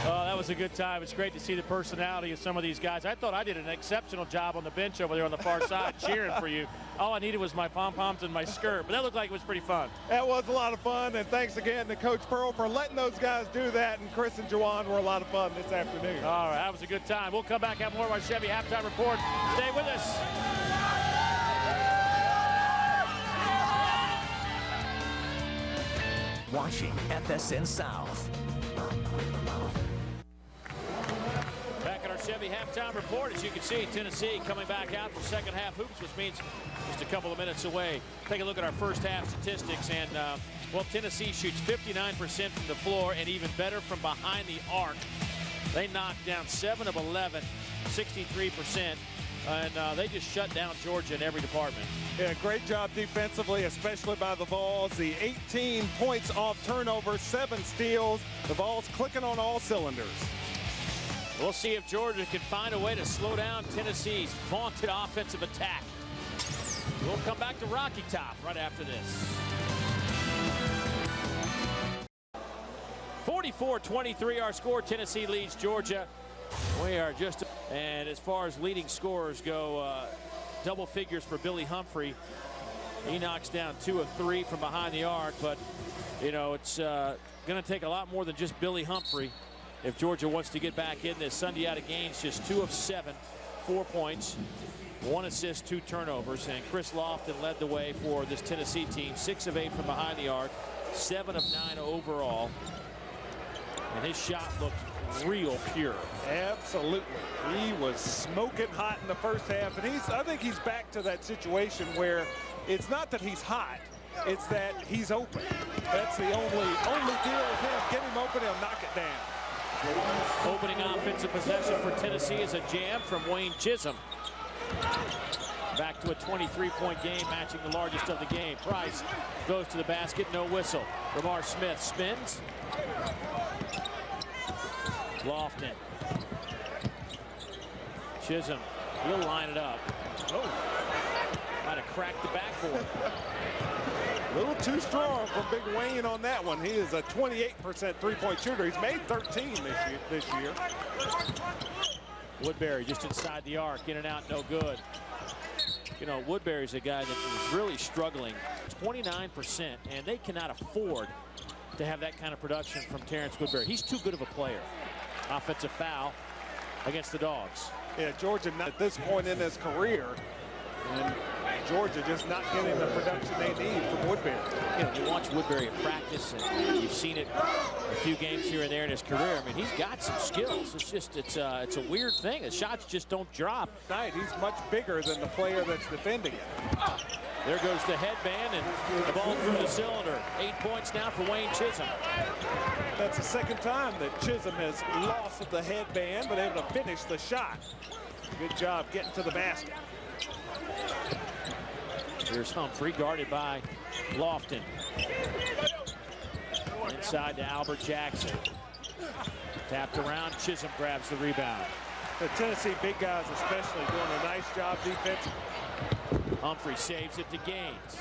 Oh, that was a good time. It's great to see the personality of some of these guys. I thought I did an exceptional job on the bench over there on the far side cheering for you. All I needed was my pom-poms and my skirt, but that looked like it was pretty fun. That was a lot of fun, and thanks again to Coach Pearl for letting those guys do that, and Chris and Juwan were a lot of fun this afternoon. All right, that was a good time. We'll come back, have more of our Chevy Halftime Report. Stay with us. Watching FSN South. Back at our Chevy Halftime Report, as you can see, Tennessee coming back out for second half hoops, which means just a couple of minutes away. Take a look at our first half statistics, and well, Tennessee shoots 59% from the floor and even better from behind the arc. They knocked down 7 of 11, 63%. And they just shut down Georgia in every department. Yeah, great job defensively, especially by the Vols. The 18 points off turnovers, 7 steals. The Vols clicking on all cylinders. We'll see if Georgia can find a way to slow down Tennessee's vaunted offensive attack. We'll come back to Rocky Top right after this. 44-23 our score. Tennessee leads Georgia. We are just, and as far as leading scorers go, double figures for Billy Humphrey. He knocks down 2 of 3 from behind the arc, but you know, it's going to take a lot more than just Billy Humphrey if Georgia wants to get back in this. Sundiata Gaines just 2 of 7, 4 points, 1 assist, 2 turnovers, and Chris Lofton led the way for this Tennessee team. 6 of 8 from behind the arc, 7 of 9 overall, and his shot looked real pure. Absolutely. He was smoking hot in the first half, and I think he's back to that situation where it's not that he's hot, it's that he's open. That's the only deal with him. Get him open, he'll knock it down. Opening offensive possession for Tennessee is a jam from Wayne Chisholm. Back to a 23-point game, matching the largest of the game. Price goes to the basket, no whistle. Lamar Smith spins. Lofton. Chisholm, he'll line it up. Oh, might have cracked the backboard. A little too strong for Big Wayne on that one. He is a 28% three-point shooter. He's made 13 this year. Woodbury just inside the arc, in and out, no good. You know, Woodbury's a guy that is really struggling, 29%, and they cannot afford to have that kind of production from Terrence Woodbury. He's too good of a player. Offensive foul against the Dogs. Yeah, Georgia not at this point in his career, and Georgia just not getting the production they need from Woodbury. You know, you watch Woodbury at practice, and you've seen it a few games here and there in his career. I mean, he's got some skills. It's just, it's a weird thing. The shots just don't drop. Tonight, he's much bigger than the player that's defending him. There goes the headband, and the ball through the cylinder. 8 points now for Wayne Chisholm. That's the second time that Chisholm has lost the headband, but able to finish the shot. Good job getting to the basket. Here's Humphrey, guarded by Lofton. Inside to Albert Jackson. Tapped around, Chisholm grabs the rebound. The Tennessee big guys especially doing a nice job defensively. Humphrey saves it to Gaines.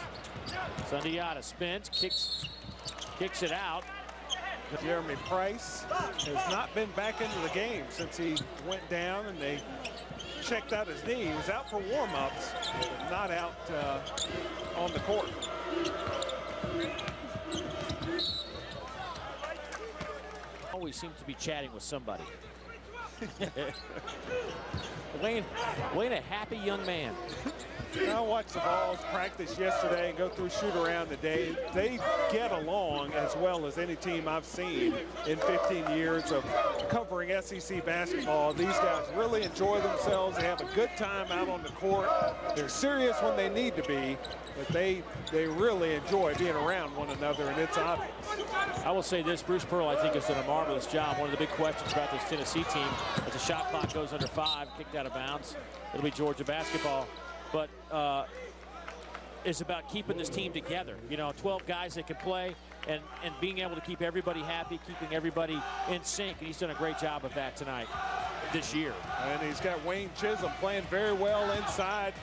Sundiata spins, kicks it out. Jeremy Price has not been back into the game since he went down and they checked out his knee. He was out for warm-ups, but not out on the court. Always seems to be chatting with somebody. Wayne, a happy young man. I watched the Vols practice yesterday and go through shoot-around today. They get along as well as any team I've seen in 15 years of covering SEC basketball. These guys really enjoy themselves. They have a good time out on the court. They're serious when they need to be, but they really enjoy being around one another, and it's obvious. I will say this, Bruce Pearl, I think, has done a marvelous job. One of the big questions about this Tennessee team, as the shot clock goes under 5, kicked out of bounds, it'll be Georgia basketball. But it's about keeping this team together. You know, 12 guys that can play and being able to keep everybody happy, keeping everybody in sync. And he's done a great job of that tonight, this year. And he's got Wayne Chisholm playing very well inside,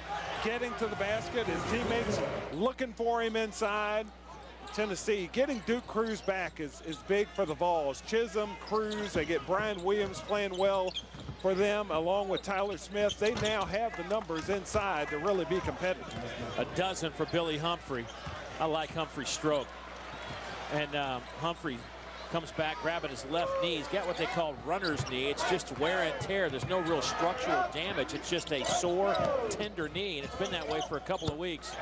getting to the basket. His teammates looking for him inside. Tennessee. Getting Duke Cruz back is big for the Vols. Chisholm, Cruz, they get Brian Williams playing well for them, along with Tyler Smith. They now have the numbers inside to really be competitive. A dozen for Billy Humphrey. I like Humphrey's stroke. And Humphrey comes back grabbing his left knee. He's got what they call runner's knee. It's just wear and tear. There's no real structural damage. It's just a sore, tender knee, and it's been that way for a couple of weeks.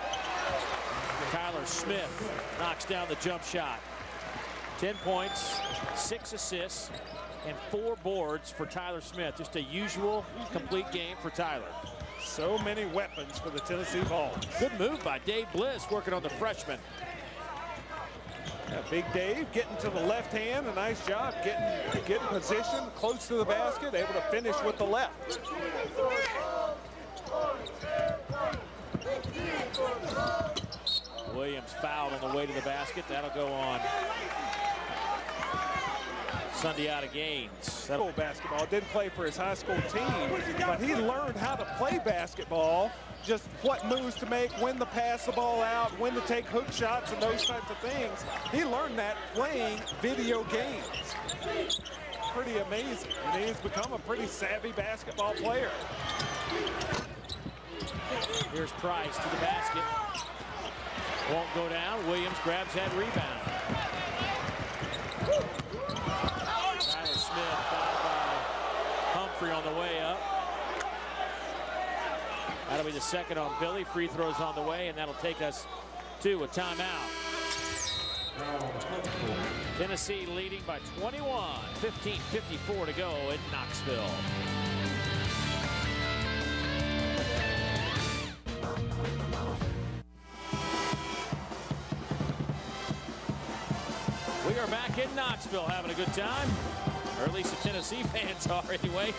Tyler Smith knocks down the jump shot. 10 points, 6 assists, and 4 boards for Tyler Smith. Just a usual complete game for Tyler. So many weapons for the Tennessee Vols. Good move by Dave Bliss working on the freshman. Big Dave getting to the left hand. A nice job getting position close to the basket, able to finish with the left. Williams fouled on the way to the basket. That'll go on Sundiata Gaines. That'll basketball. Didn't play for his high school team, but he learned how to play basketball. Just what moves to make, when to pass the ball out, when to take hook shots, and those types of things. He learned that playing video games. Pretty amazing. And he's become a pretty savvy basketball player. Here's Price to the basket. Won't go down. Williams grabs that rebound. Tyler Smith fouled by Humphrey on the way up. That'll be the second on Billy. Free throws on the way, and that'll take us to a timeout. Tennessee leading by 21. 15:54 to go in Knoxville. We are back in Knoxville having a good time, or at least the Tennessee fans are anyway.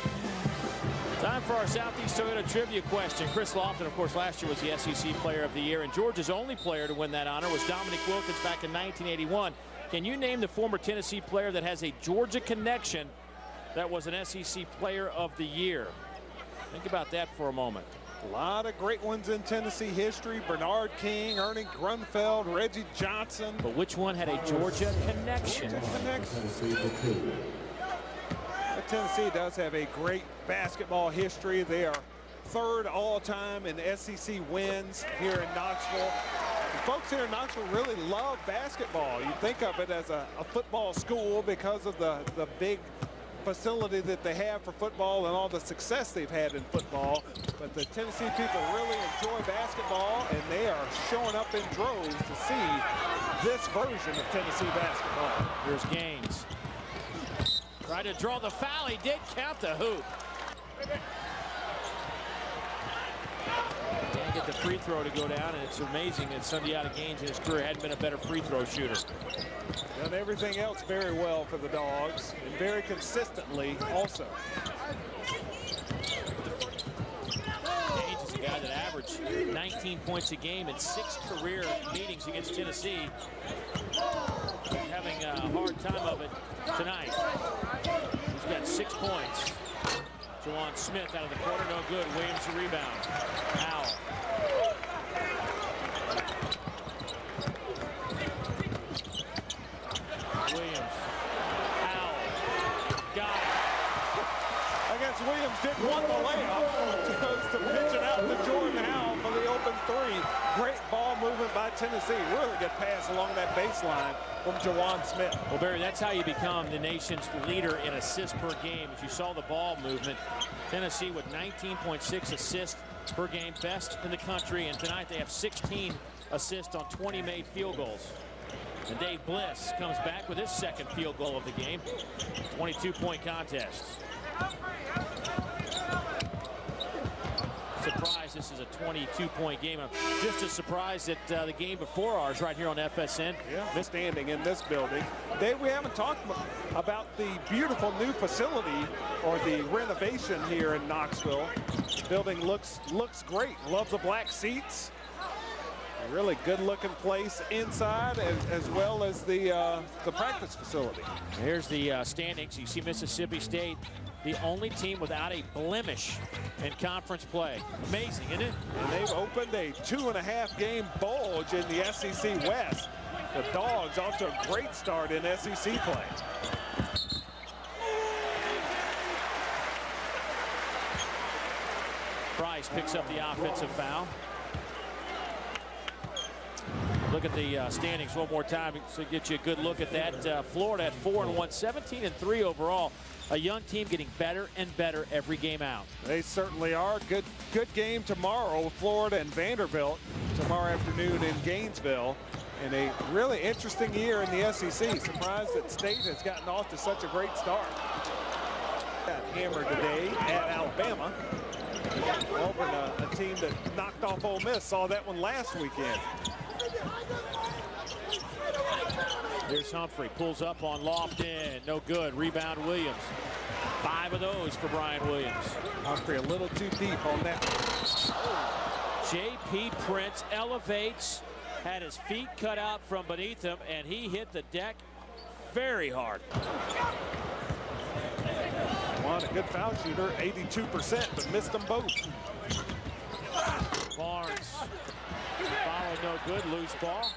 Time for our Southeast Toyota trivia question. Chris Lofton, of course, last year was the SEC Player of the Year, and Georgia's only player to win that honor was Dominique Wilkins back in 1981. Can you name the former Tennessee player that has a Georgia connection that was an SEC Player of the Year? Think about that for a moment. A lot of great ones in Tennessee history. Bernard King, Ernie Grunfeld, Reggie Johnson. But which one had a Georgia connection? Tennessee does have a great basketball history. They are third all-time in SEC wins here in Knoxville. The folks here in Knoxville really love basketball. You think of it as a football school because of the big facility that they have for football and all the success they've had in football. But the Tennessee people really enjoy basketball, and they are showing up in droves to see this version of Tennessee basketball. Here's Gaines. Tried to draw the foul. He did count the hoop. Can't get the free throw to go down, and it's amazing that Sundiata Gaines in his career hadn't been a better free throw shooter. Done everything else very well for the Dogs, and very consistently also. Gaines is a guy that averaged 19 points a game in 6 career meetings against Tennessee. Having a hard time of it tonight. He's got 6 points. Jawan Smith out of the corner, no good. Williams the rebound. Howell. Williams. Howell. Got it. I guess Williams didn't want the layup. Chose to pitch it out to Jordan Howell for the open three. Great ball movement by Tennessee. Really good pass along that baseline from Jawan Smith. Well, Barry, that's how you become the nation's leader in assists per game. As you saw the ball movement, Tennessee with 19.6 assists per game, best in the country. And tonight they have 16 assists on 20 made field goals. And Dave Bliss comes back with his second field goal of the game. 22-point contest. Surprised this is a 22-point game. I'm just as surprised that the game before ours right here on FSN. Yeah, standing in this building. We haven't talked about the beautiful new facility or the renovation here in Knoxville. The building looks great. Love the black seats. A really good-looking place inside, as well as the practice facility. Here's the standings. You see Mississippi State, the only team without a blemish in conference play. Amazing, isn't it? And they've opened a 2.5 game bulge in the SEC West. The Dogs off to a great start in SEC play. Price picks up the offensive foul. Look at the standings one more time to get you a good look at that. Florida at 4-1, 17-3 overall. A young team getting better and better every game out. They certainly are. Good game tomorrow. Florida and Vanderbilt tomorrow afternoon in Gainesville. And a really interesting year in the SEC. Surprised that State has gotten off to such a great start. Got hammered today at Alabama. Auburn, a team that knocked off Ole Miss, saw that one last weekend. Here's Humphrey, pulls up on Lofton, no good. Rebound Williams. 5 of those for Brian Williams. Humphrey a little too deep on that. J.P. Prince elevates, had his feet cut out from beneath him, and he hit the deck very hard. Juan, a good foul shooter, 82%, but missed them both. Barnes, follow no good, loose ball.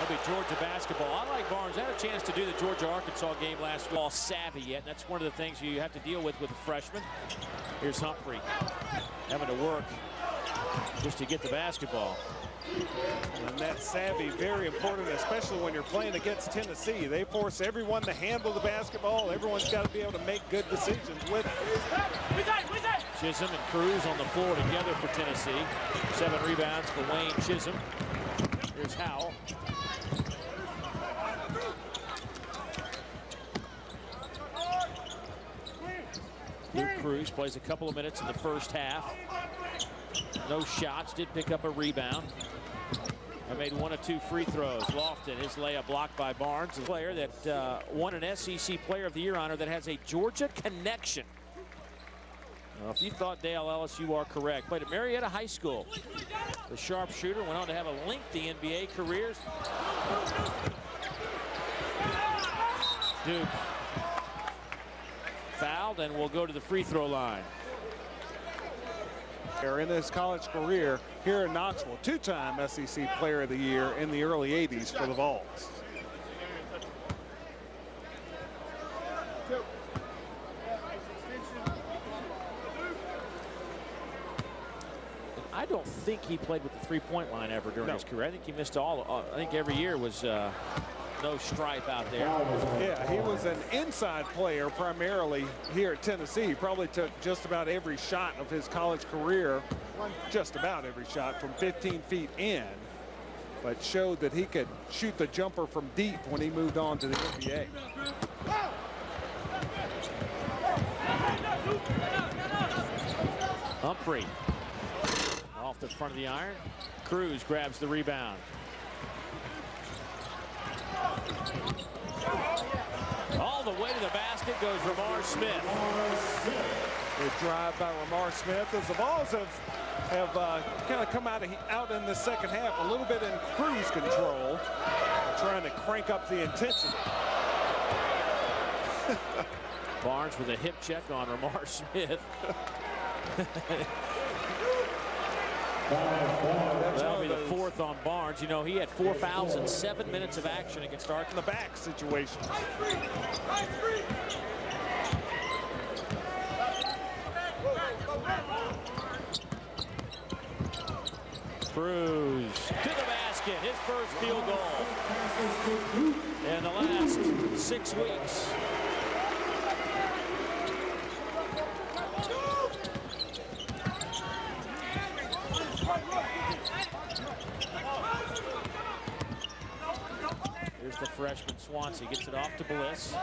That'll be Georgia basketball. I like Barnes. I had a chance to do the Georgia-Arkansas game last week. All savvy yet, and that's one of the things you have to deal with a freshman. Here's Humphrey, having to work just to get the basketball. And that savvy, very important, especially when you're playing against Tennessee. They force everyone to handle the basketball. Everyone's got to be able to make good decisions with it. Chisholm and Cruz on the floor together for Tennessee. 7 rebounds for Wayne Chisholm. Here's Howell. Luke Cruz plays a couple of minutes in the first half. No shots, did pick up a rebound. I made 1 of 2 free throws. Lofton, his layup blocked by Barnes. A player that won an SEC Player of the Year honor that has a Georgia connection. Well, if you thought Dale Ellis, you are correct. Played at Marietta High School. The sharpshooter went on to have a lengthy NBA career. Duke fouled and will go to the free throw line. In his college career here in Knoxville, 2-time SEC Player of the Year in the early 80s for the Vols. I don't think he played with the three-point line ever during his career. I think he missed all. I think every year was no stripe out there. Yeah, he was an inside player primarily here at Tennessee. He probably took just about every shot of his college career, just about every shot from 15 feet in, but showed that he could shoot the jumper from deep when he moved on to the NBA. Humphrey off the front of the iron. Cruz grabs the rebound. All the way to the basket goes Ramar Smith. Good drive by Ramar Smith as the Vols have kind of come out in the second half a little bit in cruise control, trying to crank up the intensity. Barnes with a hip check on Ramar Smith. That'll be the 4th on Barnes. You know, he had 4 fouls in 7 minutes of action against Arkansas. In the back situation. Cruz to the basket, his first field goal in the last 6 weeks. Here's the freshman Swansea, gets it off to Bliss.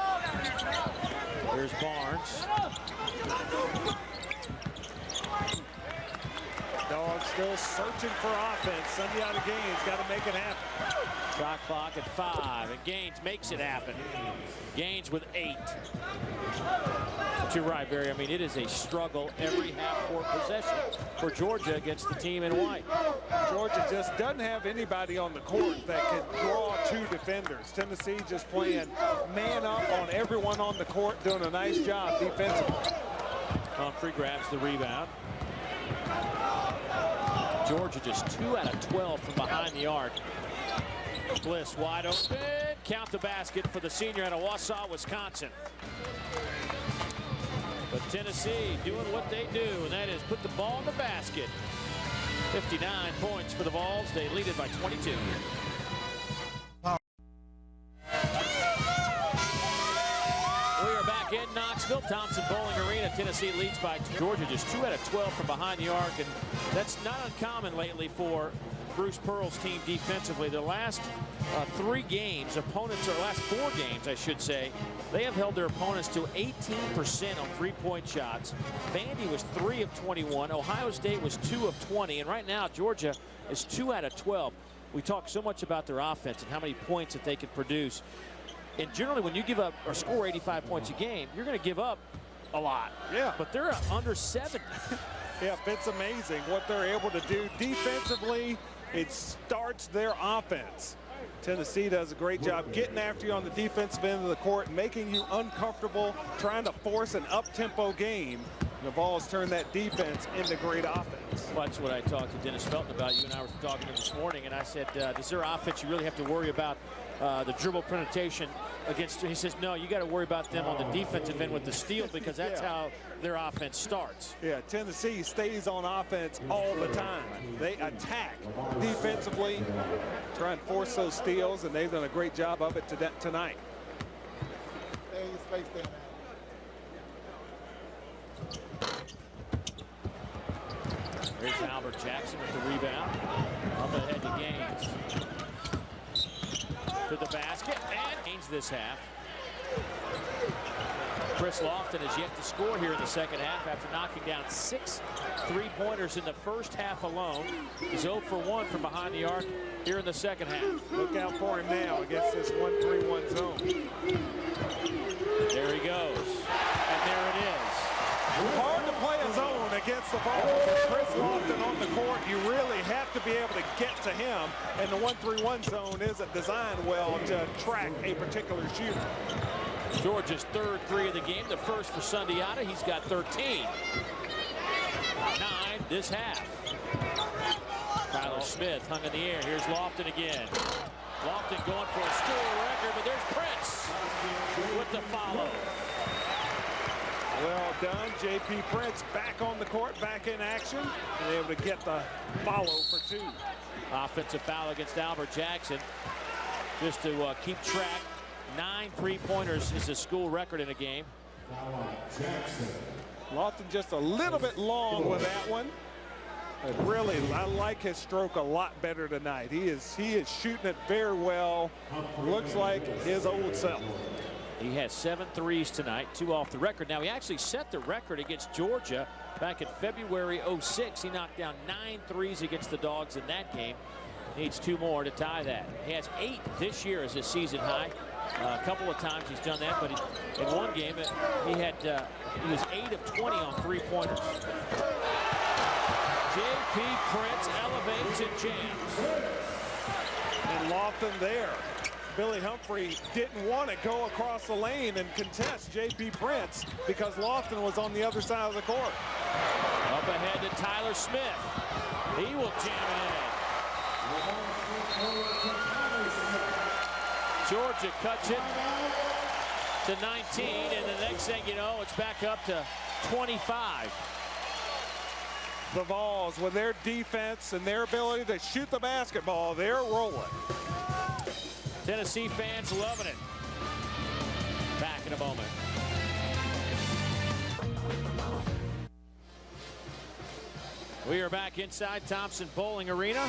Here's Barnes. Dogs still searching for offense. Sundiata Gaines got to make it happen. Shot clock at 5, and Gaines makes it happen. Gaines with 8. But you're right, Barry. I mean, it is a struggle every half-court possession for Georgia against the team in white. Georgia just doesn't have anybody on the court that can draw 2 defenders. Tennessee just playing man up on everyone on the court, doing a nice job defensively. Humphrey grabs the rebound. Georgia just 2 out of 12 from behind the arc. Bliss wide open. Count the basket for the senior out of Wausau, Wisconsin. But Tennessee doing what they do, and that is put the ball in the basket. 59 points for the Vols. They lead it by 22. We are back in Knoxville, Thompson Bowling Arena. Tennessee leads by Georgia, just 2 out of 12 from behind the arc, and that's not uncommon lately for Bruce Pearl's team defensively. The last 3 games, opponents, or last 4 games, I should say, they have held their opponents to 18% on 3-point shots. Vandy was 3 of 21. Ohio State was 2 of 20. And right now, Georgia is 2 out of 12. We talk so much about their offense and how many points that they can produce. And generally, when you give up or score 85 points a game, you're going to give up a lot. Yeah. But they're under 7. Yeah, it's amazing what they're able to do defensively. It starts their offense. Tennessee does a great job getting after you on the defensive end of the court, making you uncomfortable, trying to force an up-tempo game. The Vols turn that defense into great offense. Well, that's what I talked to Dennis Felton about. You and I were talking to him this morning, and I said, does their offense, you really have to worry about the dribble penetration against? He says, no, you got to worry about them on the defensive end with the steal, because that's how their offense starts. Yeah, Tennessee stays on offense all the time. They attack defensively, try and force those steals, and they've done a great job of it tonight. Here's Albert Jackson with the rebound. Up ahead to Gaines. To the basket, and Gaines this half. Chris Lofton has yet to score here in the second half after knocking down 6 3-pointers in the first half alone. He's 0 for 1 from behind the arc here in the second half. Look out for him now against this 1-3-1 zone. There he goes, and there it is. Hard to play a zone against the Vols. With Chris Lofton on the court, you really have to be able to get to him, and the 1-3-1 zone isn't designed well to track a particular shooter. Georgia's 3rd 3 of the game, the first for Sundiata. He's got 13. 9 this half. Tyler Smith hung in the air. Here's Lofton again. Lofton going for a school record, but there's Prince with the follow. Well done, J.P. Prince back on the court, back in action, and able to get the follow for 2. Offensive foul against Albert Jackson. Just to keep track, 9 3-pointers is a school record in a game. Lofton just a little bit long with that one. But really, I like his stroke a lot better tonight. He is shooting it very well. Looks like his old self. He has 7 threes tonight, 2 off the record. Now, he actually set the record against Georgia back in February '06. He knocked down 9 threes against the Dogs in that game. Needs 2 more to tie that. He has 8 this year as his season high. A couple of times he's done that, but in one game he was 8 of 20 on 3-pointers. J.P. Prince elevates and jams. And Lofton there. Billy Humphrey didn't want to go across the lane and contest J.P. Prince because Lofton was on the other side of the court. Up ahead to Tyler Smith. He will jam it in. Georgia cuts it to 19, and the next thing you know, it's back up to 25. The Vols, with their defense and their ability to shoot the basketball, they're rolling. Tennessee fans loving it. Back in a moment. We are back inside Thompson Bowling Arena,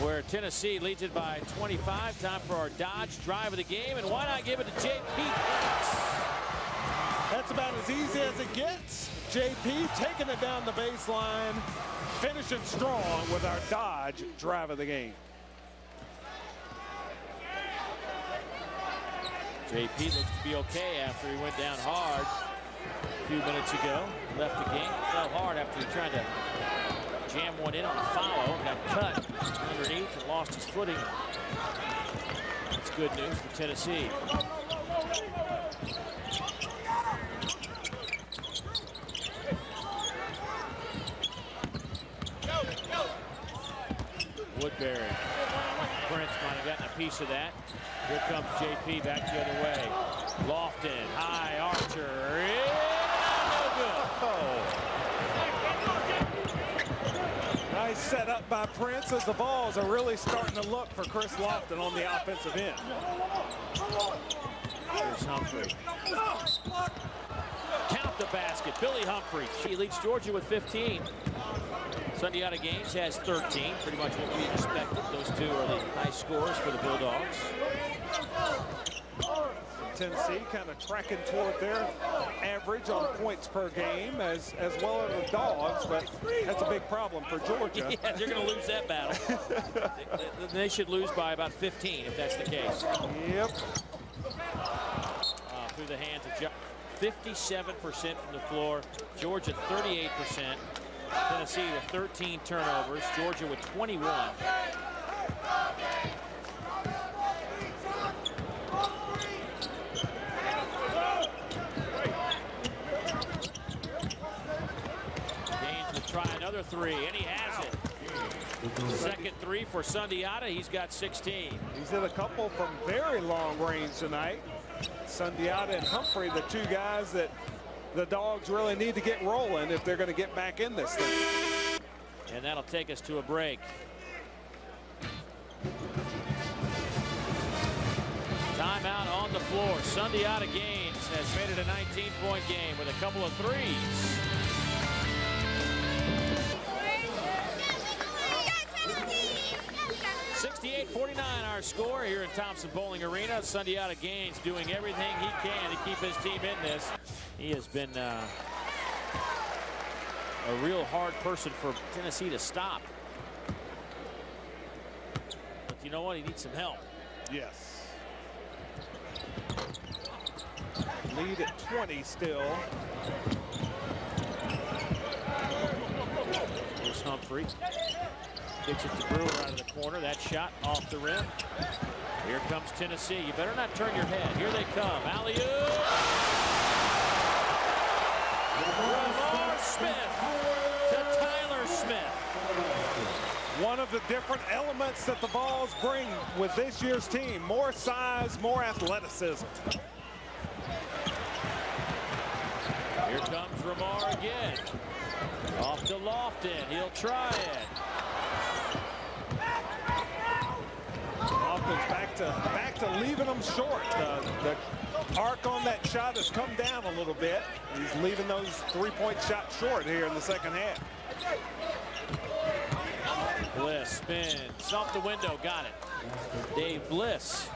where Tennessee leads it by 25. Time for our Dodge drive of the game, and why not give it to J.P. Prince? That's about as easy as it gets. J.P. taking it down the baseline, finishing strong with our Dodge drive of the game. J.P. looks to be okay after he went down hard a few minutes ago. Left the game, fell hard after he tried to jam one in on a follow. Got cut underneath and lost his footing. That's good news for Tennessee. Woodbury. Prince might have gotten a piece of that. Here comes JP back the other way. Lofton, high, Archer, no good. Nice setup by Prince as the balls are really starting to look for Chris Lofton on the offensive end. Here's Humphrey. Count the basket. Billy Humphrey. He leads Georgia with 15. Sundiata Gaines has 13. Pretty much what we expected. Those two are the high scores for the Bulldogs. Tennessee kind of tracking toward their average on points per game as well as the Dogs, but that's a big problem for Georgia. Yeah, they're going to lose that battle. They should lose by about 15 if that's the case. Yep. Through the hands of Josh. 57% from the floor. Georgia 38%. Tennessee with 13 turnovers. Georgia with 21. Gaines will try another three, and he has it. Second three for Sundiata. He's got 16. He's hit a couple from very long range tonight. Sundiata and Humphrey, the two guys that the Dogs really need to get rolling if they're going to get back in this thing. And that'll take us to a break. Timeout on the floor. Sundiata Gaines has made it a 19-point game with a couple of threes. Our score here in Thompson-Boling Arena. Sundiata Gaines doing everything he can to keep his team in this. He has been a real hard person for Tennessee to stop. But you know what? He needs some help. Yes. Lead at 20 still. Here's Humphrey. Gets it to Brewer out of the corner. That shot off the rim. Here comes Tennessee. You better not turn your head. Here they come. Alley-oop. Lamar Smith to Tyler Smith. One of the different elements that the Vols bring with this year's team. More size, more athleticism. Here comes Lamar again. Off to Lofton. He'll try it. Lofton's back to leaving them short. The arc on that shot has come down a little bit. He's leaving those three-point shots short here in the second half. Bliss spins off the window. Got it. Dave Bliss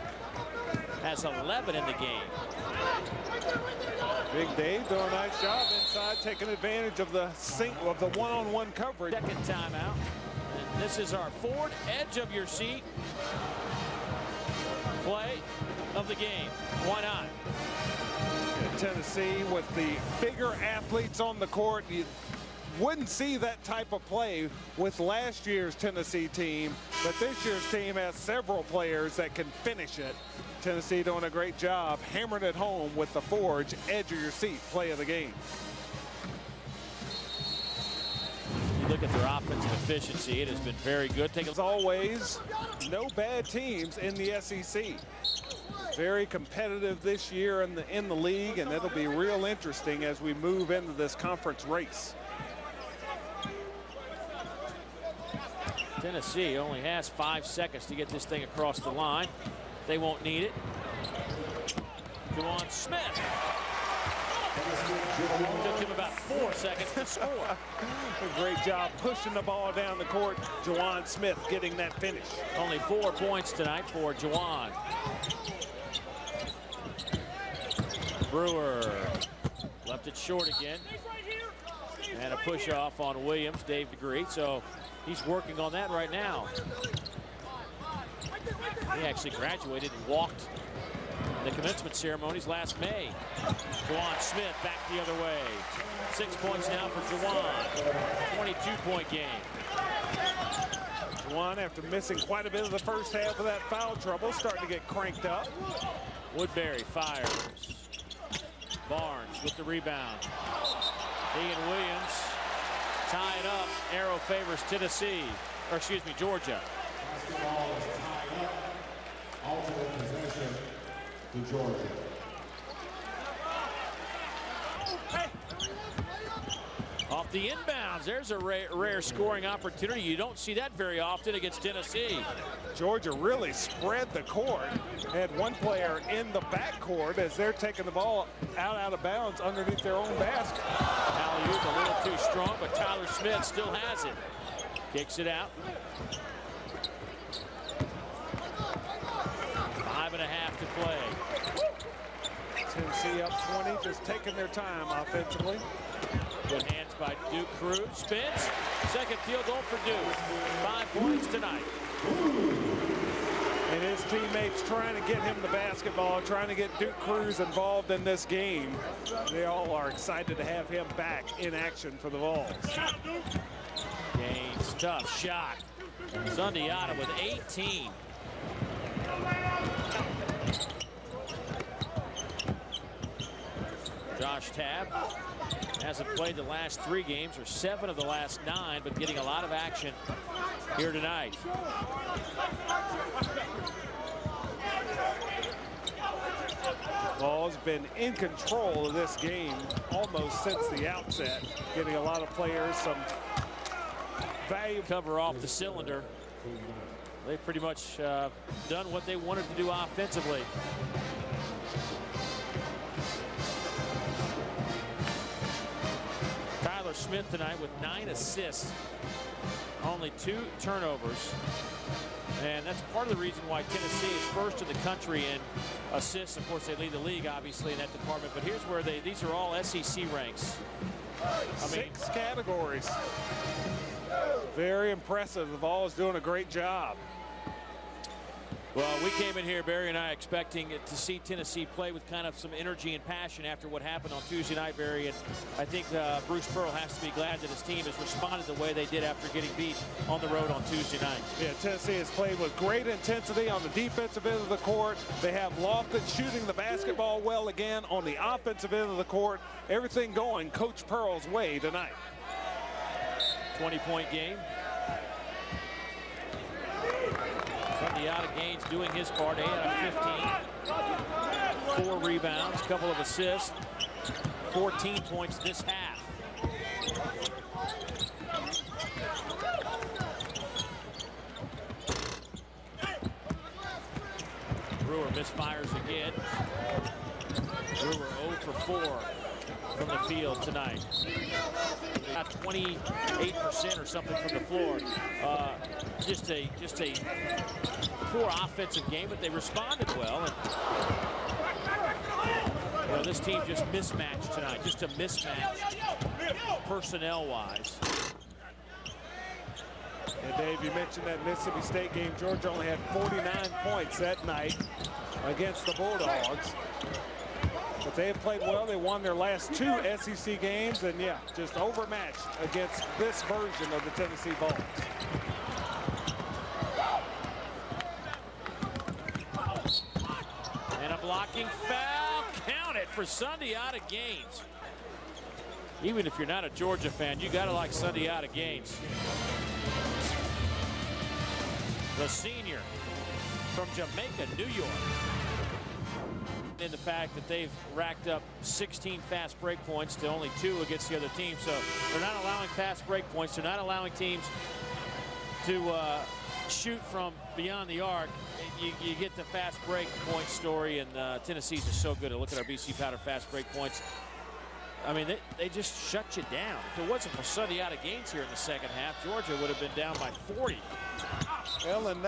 has 11 in the game. Big Dave doing a nice job inside, taking advantage of the one-on-one coverage. Second timeout. And this is our forward edge of your seat play of the game. Why not? Tennessee with the bigger athletes on the court. You wouldn't see that type of play with last year's Tennessee team, but this year's team has several players that can finish it. Tennessee doing a great job hammering it home with the Forge edge of your seat play of the game. You look at their offensive efficiency, it has been very good. As always, no bad teams in the SEC. Very competitive this year in the league, and it'll be real interesting as we move into this conference race. Tennessee only has 5 seconds to get this thing across the line. They won't need it. Juwan Smith. Took him about 4 seconds to score. A great job pushing the ball down the court. Juwan Smith getting that finish. Only 4 points tonight for Juwan. Brewer left it short again. And a push off on Williams, Dave DeGree. So he's working on that right now. He actually graduated and walked the commencement ceremonies last May. Juwan Smith back the other way. 6 points now for Juwan. 22-point game. Juwan, after missing quite a bit of the first half of that foul trouble, starting to get cranked up. Woodbury fires. Barnes with the rebound. He and Williams tie it up. Arrow favors Tennessee, or excuse me, Georgia. Alternate possession to Georgia. Off the inbounds, there's a rare scoring opportunity. You don't see that very often against Tennessee. Georgia really spread the court. Had one player in the backcourt as they're taking the ball out of bounds underneath their own basket. Alley-oop a little too strong, but Tyler Smith still has it. Kicks it out. 5.5 to play. Tennessee up 20, just taking their time offensively. Good hands by Duke Cruz. Spins. Second field goal for Duke. 5 points tonight. And his teammates trying to get him the basketball, trying to get Duke Cruz involved in this game. They all are excited to have him back in action for the Vols. Gaines, tough shot. Sundiata with 18. Josh Tabb hasn't played the last 3 games, or 7 of the last 9, but getting a lot of action here tonight. Vols been in control of this game almost since the outset, getting a lot of players some value. Cover off the cylinder. They've pretty much done what they wanted to do offensively. Tyler Smith tonight with 9 assists, only 2 turnovers. And that's part of the reason why Tennessee is first in the country in assists. Of course, they lead the league, obviously, in that department. But here's where these are all SEC ranks. 6 categories. Very impressive. The Vols doing a great job. Well, we came in here, Barry and I, expecting to see Tennessee play with kind of some energy and passion after what happened on Tuesday night, Barry. And I think Bruce Pearl has to be glad that his team has responded the way they did after getting beat on the road on Tuesday night. Yeah, Tennessee has played with great intensity on the defensive end of the court. They have Lofton shooting the basketball well again on the offensive end of the court. Everything going Coach Pearl's way tonight. 20-point game. Sundiata Gaines doing his part, 8 out of 15. 4 rebounds, couple of assists, 14 points this half. Brewer misfires again. Brewer 0 for 4 from the field tonight. About 28% or something from the floor. Just a poor offensive game, but they responded well. And, well, this team just mismatched tonight. Just a mismatch personnel-wise. And Dave, you mentioned that Mississippi State game. Georgia only had 49 points that night against the Bulldogs. But they have played well. They won their last 2 SEC games, and yeah, just overmatched against this version of the Tennessee Vols. And a blocking foul. Count it for Sundiata Gaines. Even if you're not a Georgia fan, you got to like Sundiata Gaines. The senior from Jamaica, New York. In the fact that they've racked up 16 fast break points to only 2 against the other team. So they're not allowing fast break points. They're not allowing teams to shoot from beyond the arc. You get the fast break point story, and Tennessee's just so good. Look at our BC Powder fast break points. I mean, they just shut you down. If it wasn't for Sundiata Gaines here in the second half, Georgia would have been down by 40. Well, and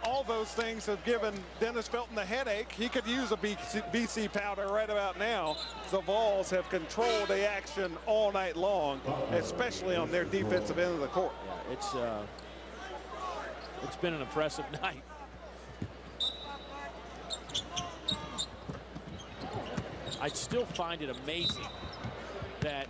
all those things have given Dennis Felton a headache. He could use a BC Powder right about now. The Vols have controlled the action all night long, especially on their defensive end of the court. Yeah, it's been an impressive night. I still find it amazing that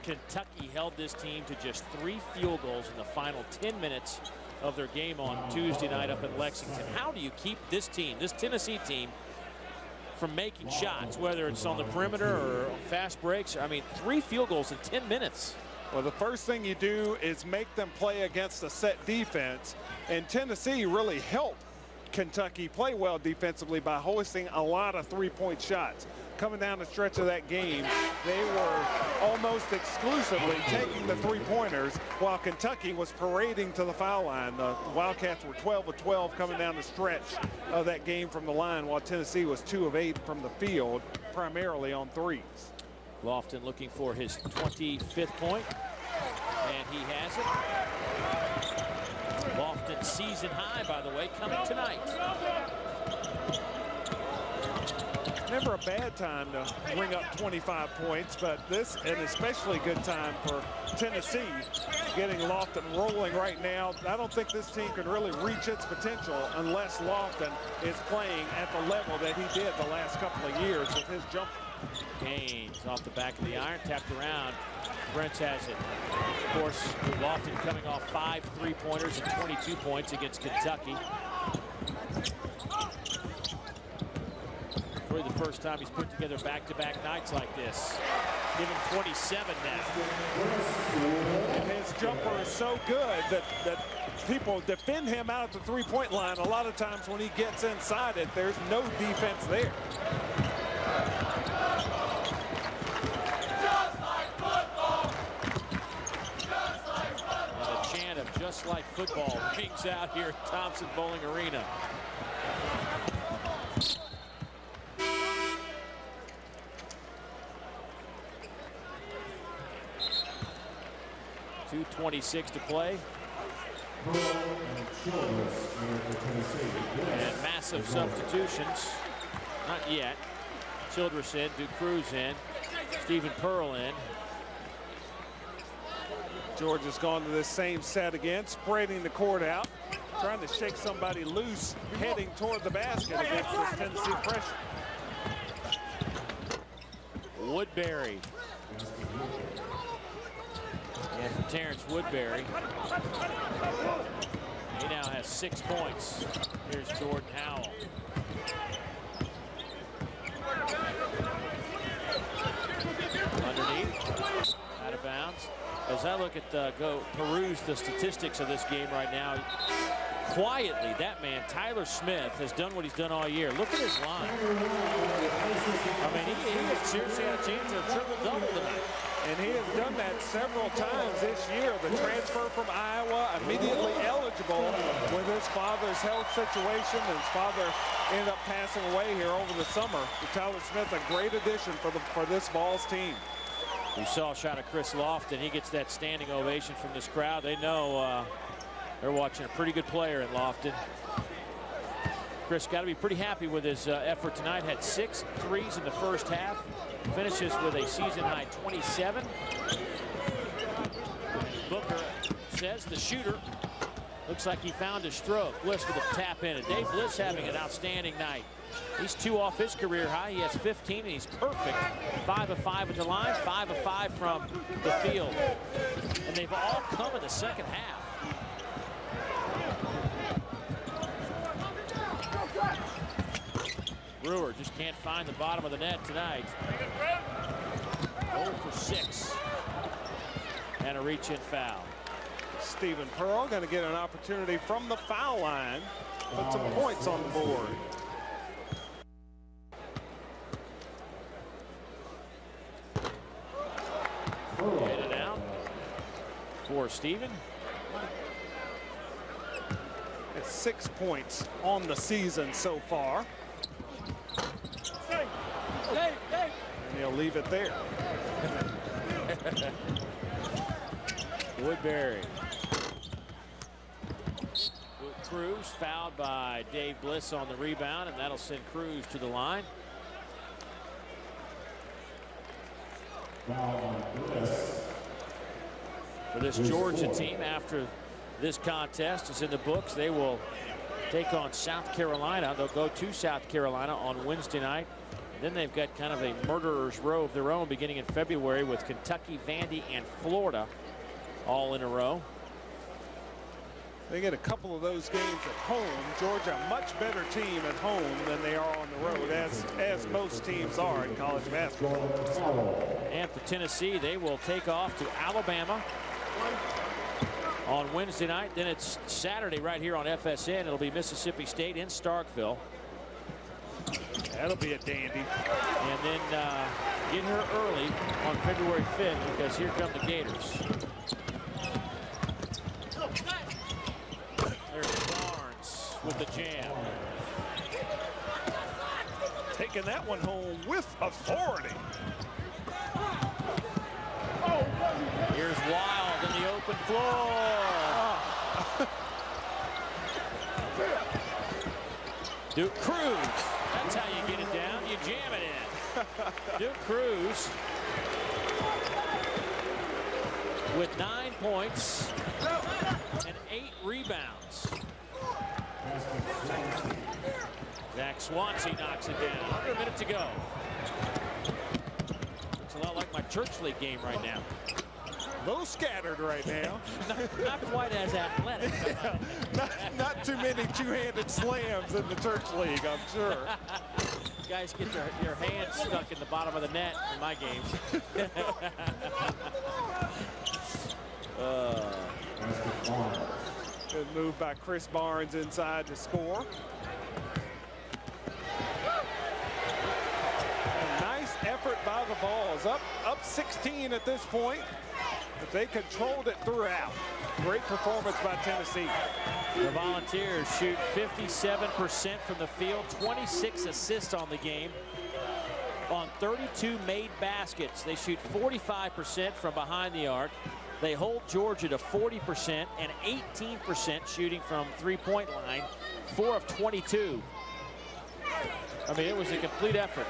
Kentucky held this team to just 3 field goals in the final 10 minutes of their game on Tuesday night up in Lexington. How do you keep this team, this Tennessee team, from making shots, whether it's on the perimeter or fast breaks? I mean, 3 field goals in 10 minutes. Well, the first thing you do is make them play against a set defense, and Tennessee really helped Kentucky play well defensively by hoisting a lot of three-point shots. Coming down the stretch of that game, they were almost exclusively taking the three-pointers while Kentucky was parading to the foul line. The Wildcats were 12 of 12 coming down the stretch of that game from the line, while Tennessee was 2 of 8 from the field, primarily on threes. Lofton looking for his 25th point, and he has it. Lofton season high, by the way, coming tonight. Never a bad time to bring up 25 points, but this an especially good time for Tennessee, getting Lofton rolling right now. I don't think this team can really reach its potential unless Lofton is playing at the level that he did the last couple of years with his jumper. Gaines off the back of the iron, tapped around. Brents has it. Of course, Lofton coming off 5 3-pointers and 22 points against Kentucky. Really the first time he's put together back-to-back nights like this. Give him 27 now. And his jumper is so good that people defend him out at the three-point line. A lot of times when he gets inside it, there's no defense there. And a chant of "just like football" rings out here at Thompson Bowling Arena. .226 to play. And massive substitutions. Not yet. Childress in, Ducruz in, Stephen Pearl in. Georgia's gone to this same set again, spreading the court out, trying to shake somebody loose, heading toward the basket against this Tennessee pressure. Woodbury. And for Terrence Woodbury, he now has 6 points. Here's Jordan Howell. Underneath, out of bounds. As I look at go peruse the statistics of this game right now, quietly, that man, Tyler Smith, has done what he's done all year. Look at his line. I mean, he seriously had a chance of a triple-double tonight. And he has done that several times this year. The transfer from Iowa, immediately eligible with his father's health situation. His father ended up passing away here over the summer. Tyler Smith, a great addition for this Vols team. We saw a shot of Chris Lofton. He gets that standing ovation from this crowd. They know they're watching a pretty good player in Lofton. Chris got to be pretty happy with his effort tonight. Had 6 threes in the first half. Finishes with a season-high 27. Booker says the shooter looks like he found his stroke. Bliss with a tap in. And Dave Bliss having an outstanding night. He's 2 off his career high. He has 15, and he's perfect. 5 of 5 at the line, 5 of 5 from the field. And they've all come in the second half. Brewer just can't find the bottom of the net tonight. 0 for 6. And a reach-in foul. Stephen Pearl going to get an opportunity from the foul line. Put some points on the board. In and out for Stephen. It's 6 points on the season so far. And he'll leave it there. Woodbury. Cruz fouled by Dave Bliss on the rebound, and that'll send Cruz to the line. For this Georgia team, after this contest is in the books, they will take on South Carolina. They'll go to South Carolina on Wednesday night. And then they've got kind of a murderer's row of their own beginning in February with Kentucky, Vandy, and Florida all in a row. They get a couple of those games at home. Georgia, a much better team at home than they are on the road, as most teams are in college basketball. And for Tennessee, they will take off to Alabama. on Wednesday night. Then it's Saturday right here on FSN. It'll be Mississippi State in Starkville. That'll be a dandy. And then get here early on February 5th because here come the Gators. There's Barnes with the jam. Taking that one home with authority. Here's Wild in the open floor. Duke Cruz. That's how you get it down. You jam it in. Duke Cruz with 9 points and 8 rebounds. Zach Swansea knocks it down. Under a minute to go. Looks a lot like my church league game right now. A little scattered right now. Not quite as athletic. Not too many two-handed slams in the church league, I'm sure. Guys get their hands stuck in the bottom of the net in my games. Good move by Chris Barnes inside to score. A nice effort by the Vols. Up 16 at this point. But they controlled it throughout. Great performance by Tennessee. The Volunteers shoot 57% from the field, 26 assists on the game. On 32 made baskets, they shoot 45% from behind the arc. They hold Georgia to 40% and 18% shooting from three-point line, 4 of 22. I mean, it was a complete effort.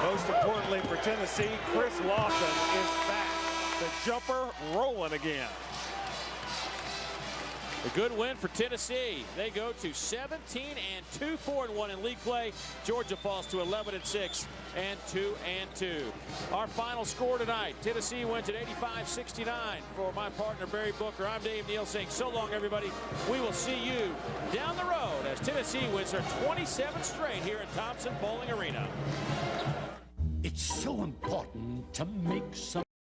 Most importantly for Tennessee, Chris Lawson is back. The jumper rolling again. A good win for Tennessee. They go to 17-2, 4-1 in league play. Georgia falls to 11-6 and 2-2. Our final score tonight: Tennessee wins at 85-69. For my partner Barry Booker, I'm Dave Neal saying so long, everybody. We will see you down the road as Tennessee wins their 27th straight here at Thompson Bowling Arena. It's so important to make some